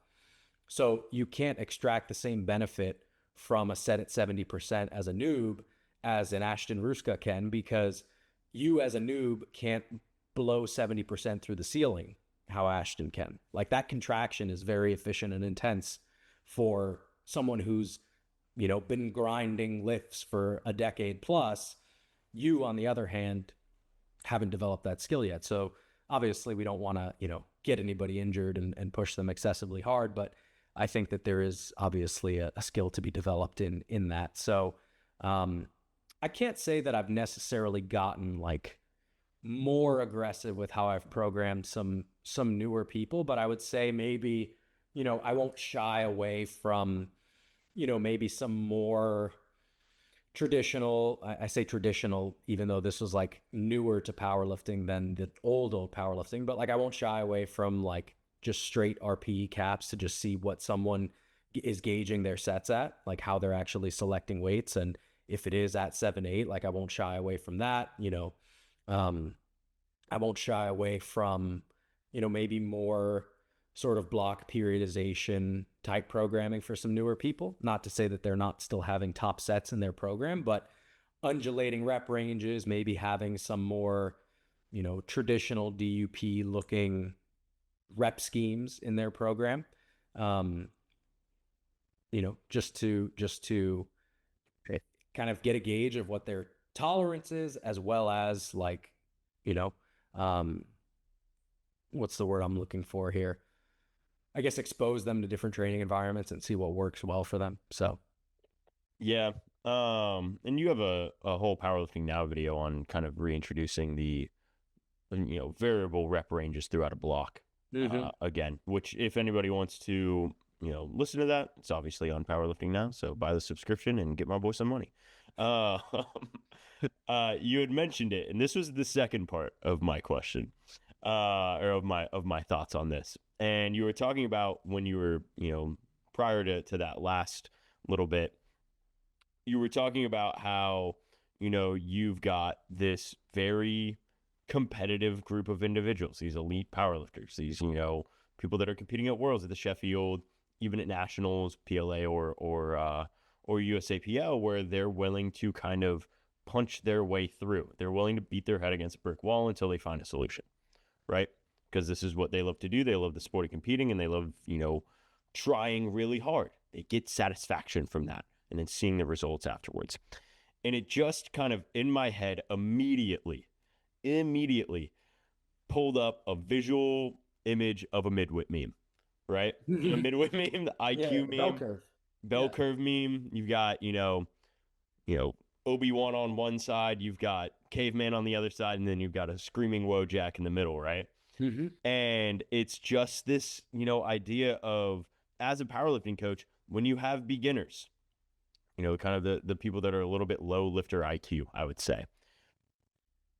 So you can't extract the same benefit from a set at 70% as a noob as an Ashton Ruska can, because you as a noob can't blow 70% through the ceiling how Ashton can. Like that contraction is very efficient and intense for someone who's, been grinding lifts for a decade plus. You, on the other hand, haven't developed that skill yet. So obviously we don't want to, get anybody injured and push them excessively hard, but I think that there is obviously a skill to be developed in that. So I can't say that I've necessarily gotten like more aggressive with how I've programmed some newer people, but I would say maybe, I won't shy away from, maybe some more traditional. I say traditional, even though this was like newer to powerlifting than the old powerlifting, but like I won't shy away from like just straight RPE caps to just see what someone is gauging their sets at, like how they're actually selecting weights. And if it is at 7-8, like I won't shy away from that. I won't shy away from, maybe more sort of block periodization type programming for some newer people. Not to say that they're not still having top sets in their program, but undulating rep ranges, maybe having some more, traditional DUP looking rep schemes in their program. Just to kind of get a gauge of what their tolerance is, as well as like, what's the word I'm looking for here? I guess expose them to different training environments and see what works well for them. So, yeah. And you have a whole Powerlifting Now video on kind of reintroducing the, variable rep ranges throughout a block. Again, which if anybody wants to, listen to that, it's obviously on Powerlifting Now. So buy the subscription and get my boy some money. You had mentioned it, and this was the second part of my question, or of my thoughts on this. And you were talking about when you were, prior to that last little bit, you were talking about how, you've got this very competitive group of individuals, these elite powerlifters, these, people that are competing at Worlds, at the Sheffield, even at Nationals, PLA, or USAPL, where they're willing to kind of punch their way through. They're willing to beat their head against a brick wall until they find a solution, right? Because this is what they love to do. They love the sport of competing, and they love, trying really hard. They get satisfaction from that, and then seeing the results afterwards. And it just kind of, in my head, immediately pulled up a visual image of a midwit meme, right? A midwit meme, the IQ meme, bell curve meme. You've got, Obi-Wan on one side, you've got Caveman on the other side, and then you've got a screaming Wojak in the middle, right? And it's just this, idea of, as a powerlifting coach, when you have beginners, kind of the people that are a little bit low lifter IQ, I would say,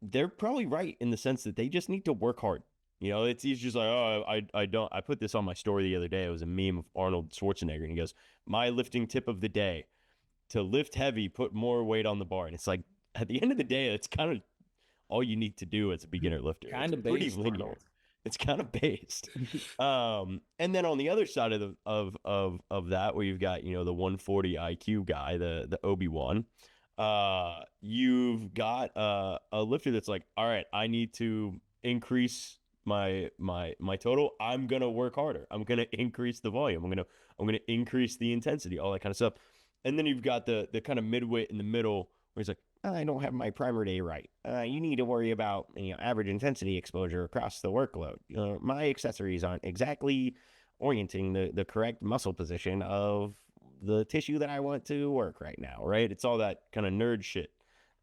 they're probably right in the sense that they just need to work hard. It's just like, I put this on my story the other day. It was a meme of Arnold Schwarzenegger, and he goes, my lifting tip of the day: to lift heavy, put more weight on the bar. And it's like, at the end of the day, it's kind of all you need to do as a beginner lifter. Kind of pretty basic. linear. It's kind of based. And then on the other side of that, where you've got, the 140 IQ guy, the Obi-Wan, you've got a lifter that's like, all right, I need to increase my total. I'm gonna work harder. I'm gonna increase the volume. I'm gonna increase the intensity, all that kind of stuff. And then you've got the kind of midweight in the middle where he's like, I don't have my primer day right. You need to worry about average intensity exposure across the workload. My accessories aren't exactly orienting the correct muscle position of the tissue that I want to work right now, right? It's all that kind of nerd shit.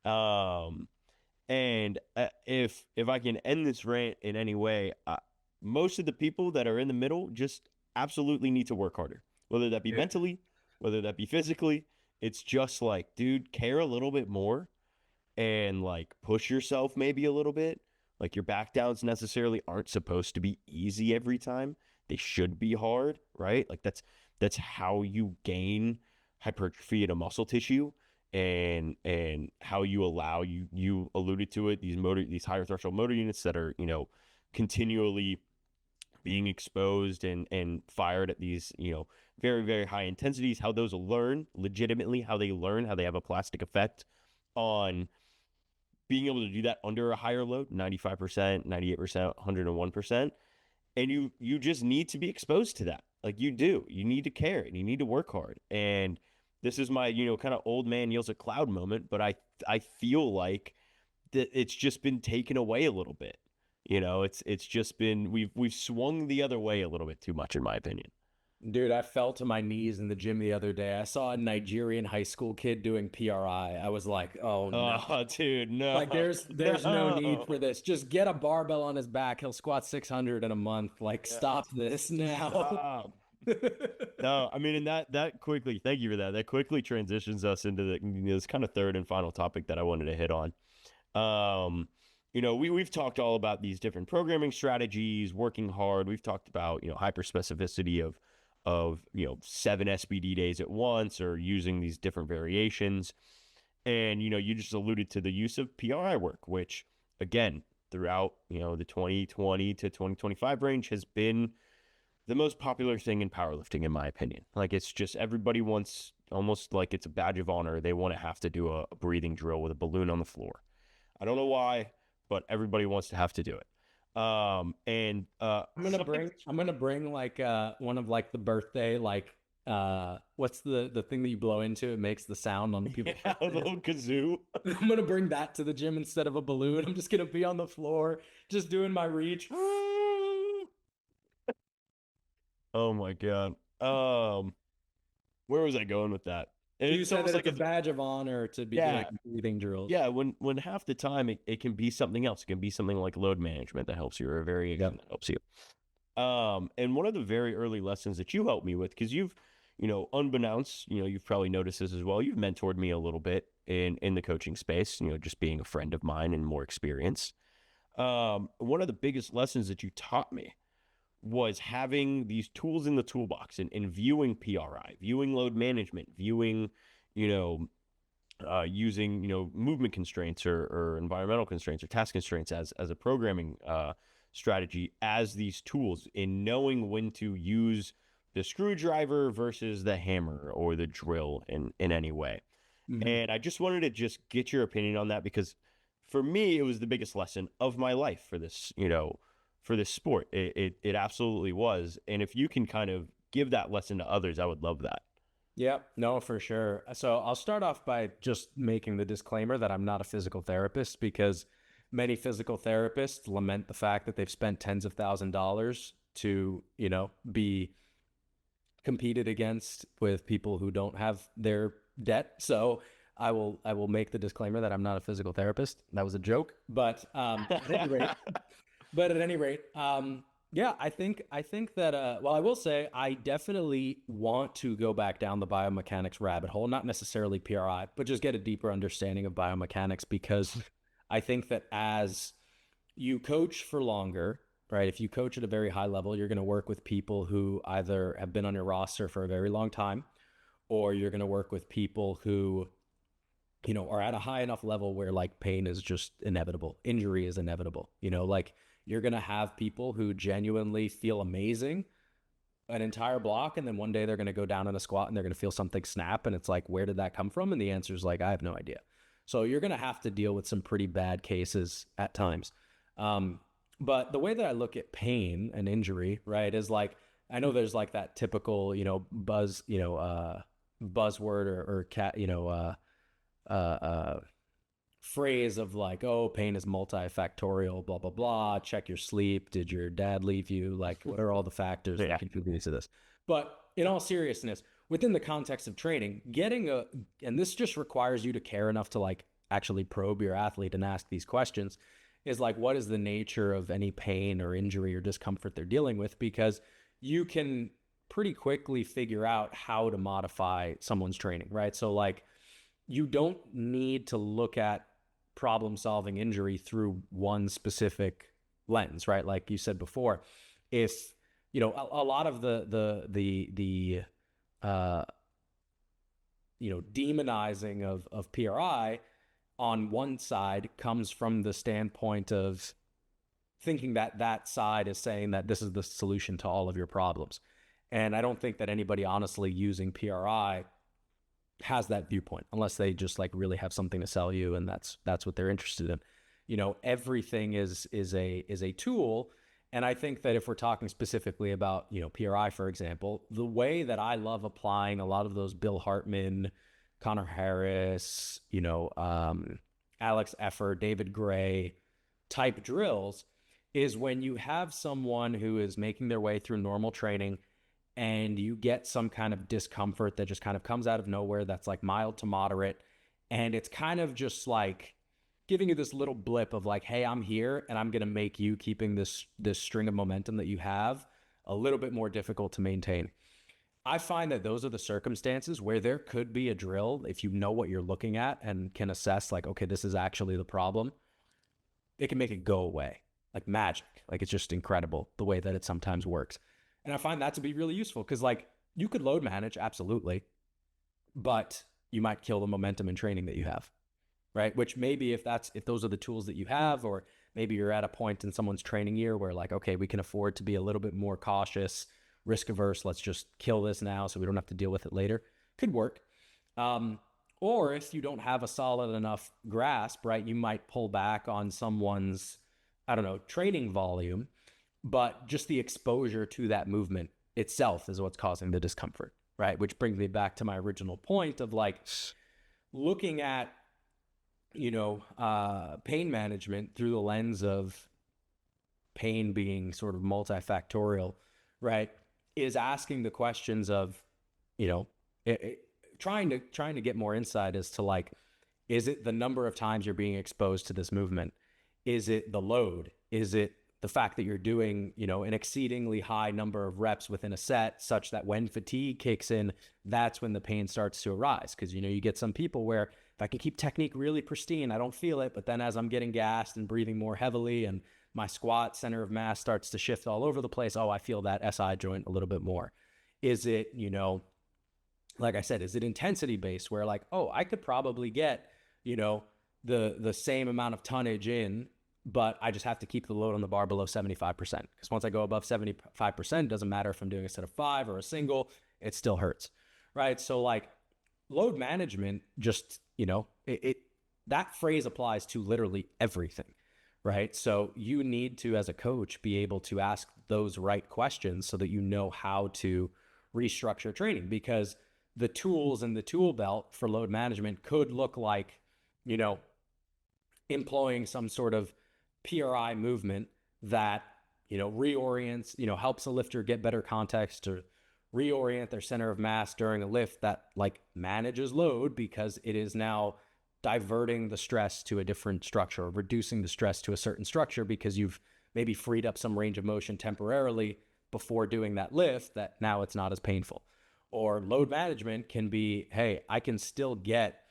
And if I can end this rant in any way, most of the people that are in the middle just absolutely need to work harder, whether that be mentally, whether that be physically. It's just like, dude, care a little bit more and like push yourself maybe a little bit. Like your back downs necessarily aren't supposed to be easy every time. They should be hard, right? Like that's how you gain hypertrophy in a muscle tissue, and how you allow, you alluded to it, these higher threshold motor units that are, continually being exposed and fired at these, very, very high intensities, how those learn legitimately, how they have a plastic effect on being able to do that under a higher load, 95%, 98%, 101%. And you just need to be exposed to that. Like you need to care and you need to work hard. And this is my, kind of old man yells at cloud moment, but I feel like that it's just been taken away a little bit. It's just been, we've swung the other way a little bit too much, in my opinion. Dude, I fell to my knees in the gym the other day. I saw a Nigerian high school kid doing PRI. I was like, oh no. Oh, dude, no. Like there's no need for this. Just get a barbell on his back. He'll squat 600 in a month. Like stop this now. Stop. No, I mean, and that quickly, thank you for that. That quickly transitions us into this kind of third and final topic that I wanted to hit on. We've talked all about these different programming strategies, working hard. We've talked about, hyperspecificity of 7 SBD days at once, or using these different variations. And, you just alluded to the use of PRI work, which again, throughout, the 2020 to 2025 range has been the most popular thing in powerlifting, in my opinion. Like it's just, everybody wants, almost like it's a badge of honor, they want to have to do a breathing drill with a balloon on the floor. I don't know why, but everybody wants to have to do it. I'm gonna bring like one of like the birthday, like what's the thing that you blow into, it makes the sound on the people. Yeah, a little kazoo. I'm gonna bring that to the gym instead of a balloon. I'm just gonna be on the floor just doing my reach. Oh my god. Where was I going with that? You said that it's a badge of honor to be doing breathing drills. Yeah, when half the time it can be something else. It can be something like load management that helps you, or a variation that helps you. And one of the very early lessons that you helped me with, because you've, unbeknownst, you've probably noticed this as well, you've mentored me a little bit in the coaching space, just being a friend of mine and more experience. One of the biggest lessons that you taught me was having these tools in the toolbox, and viewing PRI, viewing load management, viewing, using, movement constraints or environmental constraints or task constraints as a programming strategy, as these tools, in knowing when to use the screwdriver versus the hammer or the drill in any way. Mm-hmm. And I just wanted to just get your opinion on that, because for me, it was the biggest lesson of my life for this, for this sport. It absolutely was. And if you can kind of give that lesson to others, I would love that. Yeah, no, for sure. So I'll start off by just making the disclaimer that I'm not a physical therapist, because many physical therapists lament the fact that they've spent tens of $1,000s to, be competed against with people who don't have their debt. So I will make the disclaimer that I'm not a physical therapist. That was a joke, but at any rate, yeah, I think that, well, I will say I definitely want to go back down the biomechanics rabbit hole, not necessarily PRI, but just get a deeper understanding of biomechanics, because I think that as you coach for longer, right? If you coach at a very high level, you're going to work with people who either have been on your roster for a very long time, or you're going to work with people who, are at a high enough level where like pain is just inevitable. Injury is inevitable, like You're going to have people who genuinely feel amazing an entire block, and then one day they're going to go down in a squat and they're going to feel something snap, and it's like, where did that come from? And the answer is like, I have no idea. So you're going to have to deal with some pretty bad cases at times. But the way that I look at pain and injury, right, is like, I know there's like that typical, buzzword or cat, phrase of like, oh, pain is multifactorial, blah, blah, blah. Check your sleep. Did your dad leave you? Like, what are all the factors that contribute to this? But in all seriousness, within the context of training, and this just requires you to care enough to like actually probe your athlete and ask these questions, is like, what is the nature of any pain or injury or discomfort they're dealing with? Because you can pretty quickly figure out how to modify someone's training, right? So like, you don't need to look at problem-solving injury through one specific lens, right? Like you said before, if a lot of the demonizing of PRI on one side comes from the standpoint of thinking that side is saying that this is the solution to all of your problems. And I don't think that anybody honestly using PRI has that viewpoint, unless they just like really have something to sell you, and that's what they're interested in. Everything is a tool. And I think that if we're talking specifically about PRI, for example, the way that I love applying a lot of those Bill Hartman, Connor Harris, Alex Effer, David Gray type drills is when you have someone who is making their way through normal training and you get some kind of discomfort that just kind of comes out of nowhere that's like mild to moderate. And it's kind of just like giving you this little blip of like, hey, I'm here and I'm going to make you keeping this string of momentum that you have a little bit more difficult to maintain. I find that those are the circumstances where there could be a drill, if you know what you're looking at and can assess like, okay, this is actually the problem, it can make it go away like magic. Like it's just incredible the way that it sometimes works. And I find that to be really useful because like you could load manage, absolutely, but you might kill the momentum and training that you have, right? Which maybe if those are the tools that you have, or maybe you're at a point in someone's training year where like, okay, we can afford to be a little bit more cautious, risk averse. Let's just kill this now so we don't have to deal with it later. Could work. Or if you don't have a solid enough grasp, right, you might pull back on someone's, training volume, but just the exposure to that movement itself is what's causing the discomfort, right? Which brings me back to my original point of like looking at, pain management through the lens of pain being sort of multifactorial, right? Is asking the questions of, trying to get more insight as to like, is it the number of times you're being exposed to this movement? Is it the load? Is it the fact that you're doing, an exceedingly high number of reps within a set such that when fatigue kicks in, that's when the pain starts to arise? Because, you get some people where if I can keep technique really pristine, I don't feel it. But then as I'm getting gassed and breathing more heavily and my squat center of mass starts to shift all over the place, oh, I feel that SI joint a little bit more. Is it, like I said, is it intensity based where like, oh, I could probably get, the same amount of tonnage in, but I just have to keep the load on the bar below 75%. Because once I go above 75%, it doesn't matter if I'm doing a set of 5 or a single, it still hurts, right? So like load management, just, that phrase applies to literally everything, right? So you need to, as a coach, be able to ask those right questions so that you know how to restructure training, because the tools in the tool belt for load management could look like, employing some sort of PRI movement that, reorients, helps a lifter get better context or reorient their center of mass during a lift that like manages load because it is now diverting the stress to a different structure or reducing the stress to a certain structure because you've maybe freed up some range of motion temporarily before doing that lift that now it's not as painful. Or load management can be, hey, I can still get,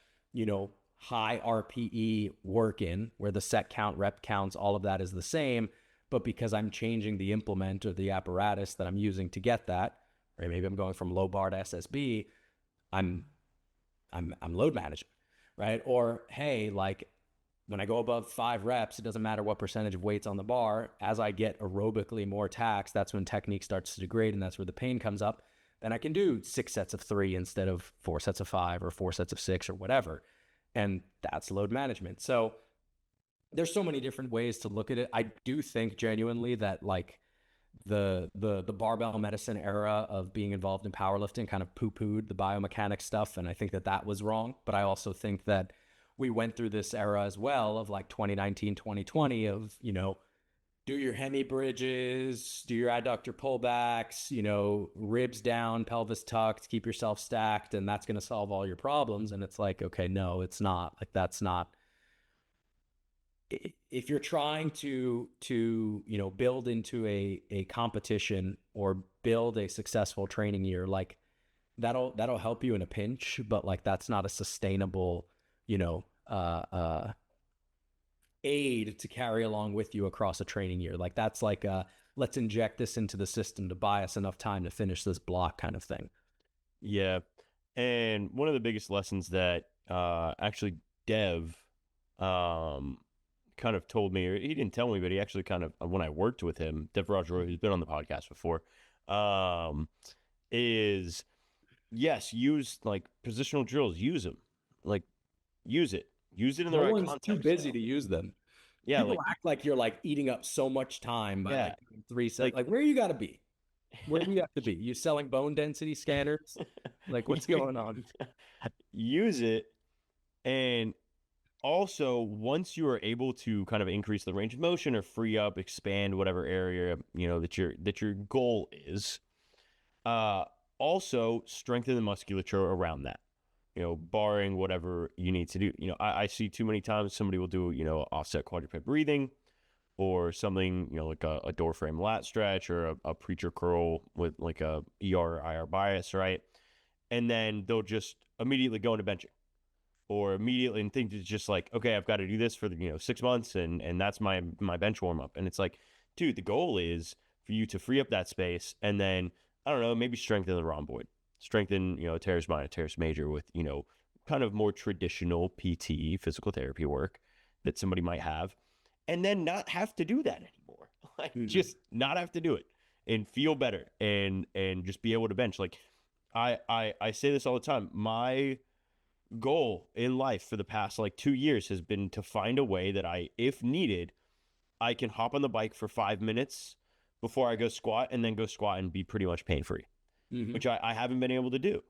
high RPE work in where the set count, rep counts, all of that is the same. But because I'm changing the implement or the apparatus that I'm using to get that, or maybe I'm going from low bar to SSB, I'm load managing, right? Or, hey, like when I go above 5 reps, it doesn't matter what percentage of weight's on the bar. As I get aerobically more taxed, that's when technique starts to degrade, and that's where the pain comes up. Then I can do 6 sets of 3 instead of 4 sets of 5 or 4 sets of 6 or whatever. And that's load management. So there's so many different ways to look at it. I do think genuinely that like the barbell medicine era of being involved in powerlifting kind of poo-pooed the biomechanics stuff, and I think that that was wrong. But I also think that we went through this era as well of like 2019, 2020 of, you know, do your hemi bridges, do your adductor pullbacks, you know, ribs down, pelvis tucked, keep yourself stacked, and that's going to solve all your problems. And it's like, okay, no, it's not. Like, that's not. If you're trying to you know, build into a competition or build a successful training year, like that'll help you in a pinch, but like that's not a sustainable, you know, aid to carry along with you across a training year. Like that's like let's inject this into the system to buy us enough time to finish this block kind of thing. Yeah. And one of the biggest lessons that actually Dev kind of told me, or he didn't tell me, but he actually kind of, when I worked with him, Dev Rajroy, who's been on the podcast before, is yes, use like positional drills, use them, like use it in the right context. Too busy to use them. Yeah, people act like you're like eating up so much time by like 3 sets. Like where you got to be? Where do you have to be? You selling bone density scanners? Like what's going on? Use it. And also, once you are able to kind of increase the range of motion or free up, expand whatever area, you know, that your goal is, also strengthen the musculature around that, you know, barring whatever you need to do. You know, I see too many times somebody will do, you know, offset quadruped breathing or something, you know, like a door frame lat stretch or a preacher curl with like a ER or IR bias, right? And then they'll just immediately go into benching or immediately and think it's just like, okay, I've got to do this for the, you know, 6 months and that's my bench warm up. And it's like, dude, the goal is for you to free up that space and then, I don't know, maybe strengthen the rhomboid, strengthen, you know, teres minor, teres major with, you know, kind of more traditional PT, physical therapy work that somebody might have, and then not have to do that anymore. Like just not have to do it and feel better and just be able to bench. Like I say this all the time. My goal in life for the past like 2 years has been to find a way that I, if needed, I can hop on the bike for 5 minutes before I go squat and then go squat and be pretty much pain-free, which I haven't been able to do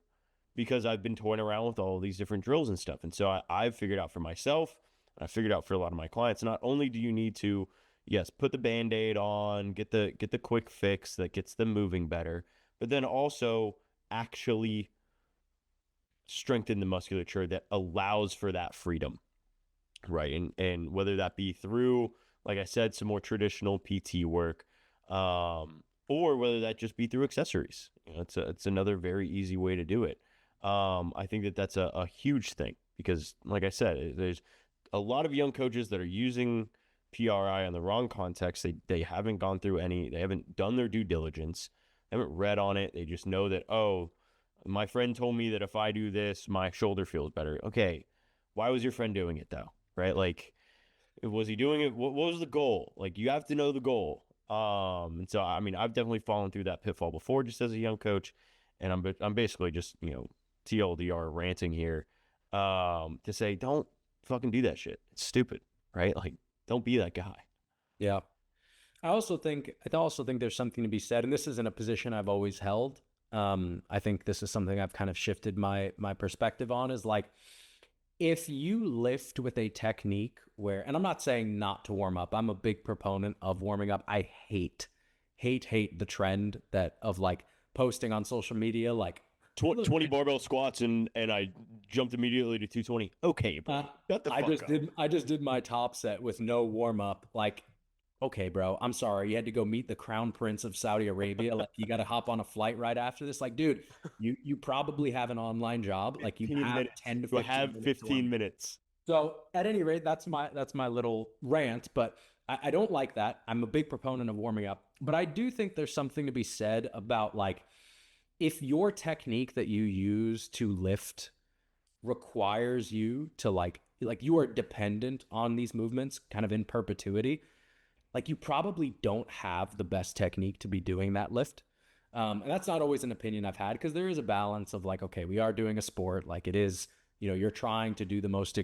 because I've been toying around with all these different drills and stuff. And so I've figured out for myself, I figured out for a lot of my clients, not only do you need to, yes, put the Band-Aid on, get the quick fix that gets them moving better, but then also actually strengthen the musculature that allows for that freedom, right? And whether that be through, like I said, some more traditional PT work, or whether that just be through accessories. You know, it's another very easy way to do it. I think that's a huge thing because, like I said, there's a lot of young coaches that are using PRI on the wrong context. They haven't gone through they haven't done their due diligence, haven't read on it. They just know that, oh, my friend told me that if I do this, my shoulder feels better. Okay, why was your friend doing it though? Right? Like, was he doing it? What was the goal? Like, you have to know the goal. And so, I mean, I've definitely fallen through that pitfall before just as a young coach. And I'm basically just, you know, TLDR ranting here, to say, don't fucking do that shit. It's stupid, right? Like, don't be that guy. Yeah. I also think there's something to be said, and this isn't a position I've always held. I think this is something I've kind of shifted my perspective on, is like, if you lift with a technique where, and I'm not saying not to warm up, I'm a big proponent of warming up. I hate the trend that of like posting on social media, like 20 barbell squats and I jumped immediately to 220. Okay, bro. Shut the fuck up. I just did my top set with no warm up. Like, okay, bro, I'm sorry. You had to go meet the crown prince of Saudi Arabia. Like, you got to hop on a flight right after this. Like, dude, you probably have an online job. Like, you have 10 to 15 minutes. So at any rate, that's my little rant, but I don't like that. I'm a big proponent of warming up, but I do think there's something to be said about, like, if your technique that you use to lift requires you to like like you are dependent on these movements kind of in perpetuity, like you probably don't have the best technique to be doing that lift. And that's not always an opinion I've had, because there is a balance of like, okay, we are doing a sport. Like it is, you're trying to do the most,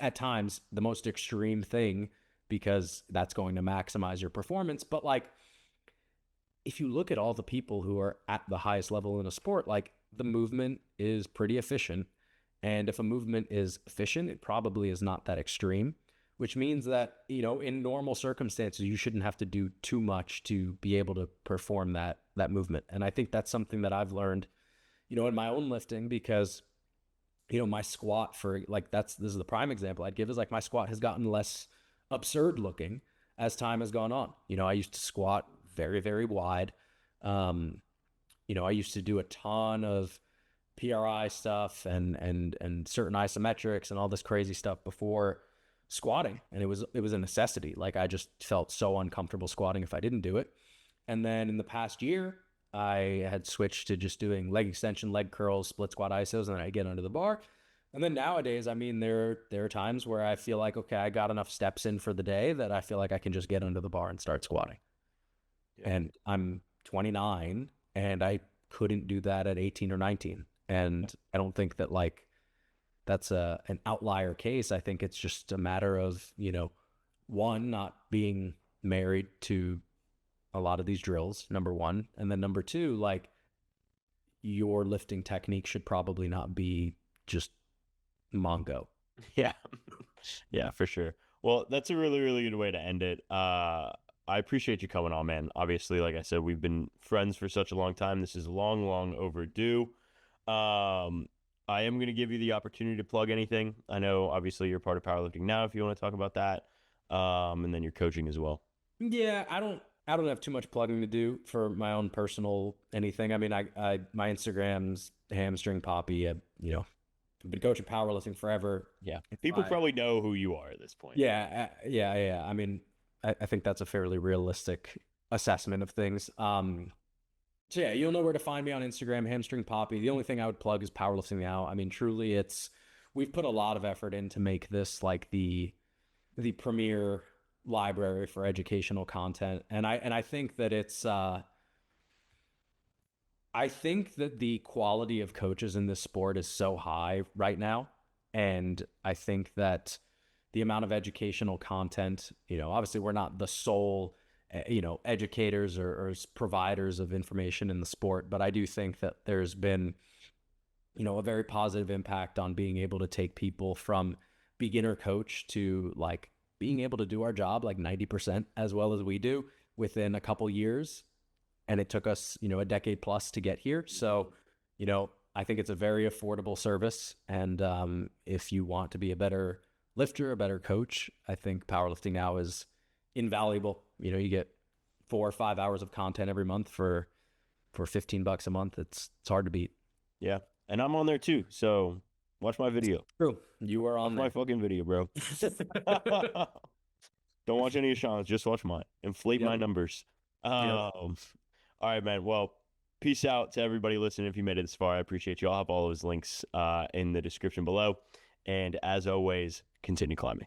at times, the most extreme thing, because that's going to maximize your performance. But like, if you look at all the people who are at the highest level in a sport, like the movement is pretty efficient. And if a movement is efficient, it probably is not that extreme, which means that, in normal circumstances, you shouldn't have to do too much to be able to perform that movement. And I think that's something that I've learned, in my own lifting, because, my squat for like, this is the prime example I'd give, is like my squat has gotten less absurd looking as time has gone on. I used to squat very, very wide. I used to do a ton of PRI stuff and certain isometrics and all this crazy stuff before squatting, and it was a necessity. Like I just felt so uncomfortable squatting if I didn't do it. And then in the past year, I had switched to just doing leg extension, leg curls, split squat isos, and then I get under the bar. And then nowadays, I mean, there are times where I feel like, okay, I got enough steps in for the day that I feel like I can just get under the bar and start squatting. Yeah. And I'm 29, and I couldn't do that at 18 or 19. And I don't think that like that's an outlier case. I think it's just a matter of, one, not being married to a lot of these drills, number one. And then number two, like your lifting technique should probably not be just Mongo. Yeah. Yeah, for sure. Well, that's a really, really good way to end it. I appreciate you coming on, man. Obviously, like I said, we've been friends for such a long time. This is long, long overdue. I am going to give you the opportunity to plug anything. I know, obviously, you're part of Powerlifting Now, if you want to talk about that. And then you're coaching as well. Yeah, I don't have too much plugging to do for my own personal anything. I mean, I my Instagram's hamstring poppy. I've been coaching powerlifting forever. Yeah, people probably know who you are at this point. Yeah. I mean, I think that's a fairly realistic assessment of things. So yeah, you'll know where to find me on Instagram, hamstring poppy. The only thing I would plug is Powerlifting Now. I mean, truly, we've put a lot of effort in to make this like the premier library for educational content, and I think that it's I think that the quality of coaches in this sport is so high right now, and I think that the amount of educational content, obviously we're not the sole educators or providers of information in the sport, but I do think that there's been a very positive impact on being able to take people from beginner coach to like being able to do our job like 90% as well as we do within a couple years. And it took us, a decade plus to get here. So, I think it's a very affordable service. And if you want to be a better lifter, a better coach, I think Powerlifting Now is invaluable. You get 4 or 5 hours of content every month for $15 a month. It's hard to beat. Yeah. And I'm on there too. So watch my video. True. You are on my fucking video, bro. Don't watch any of Sean's. Just watch mine. Inflate my numbers. All right, man. Well, peace out to everybody listening. If you made it this far, I appreciate you. I'll have all those links in the description below. And as always, continue climbing.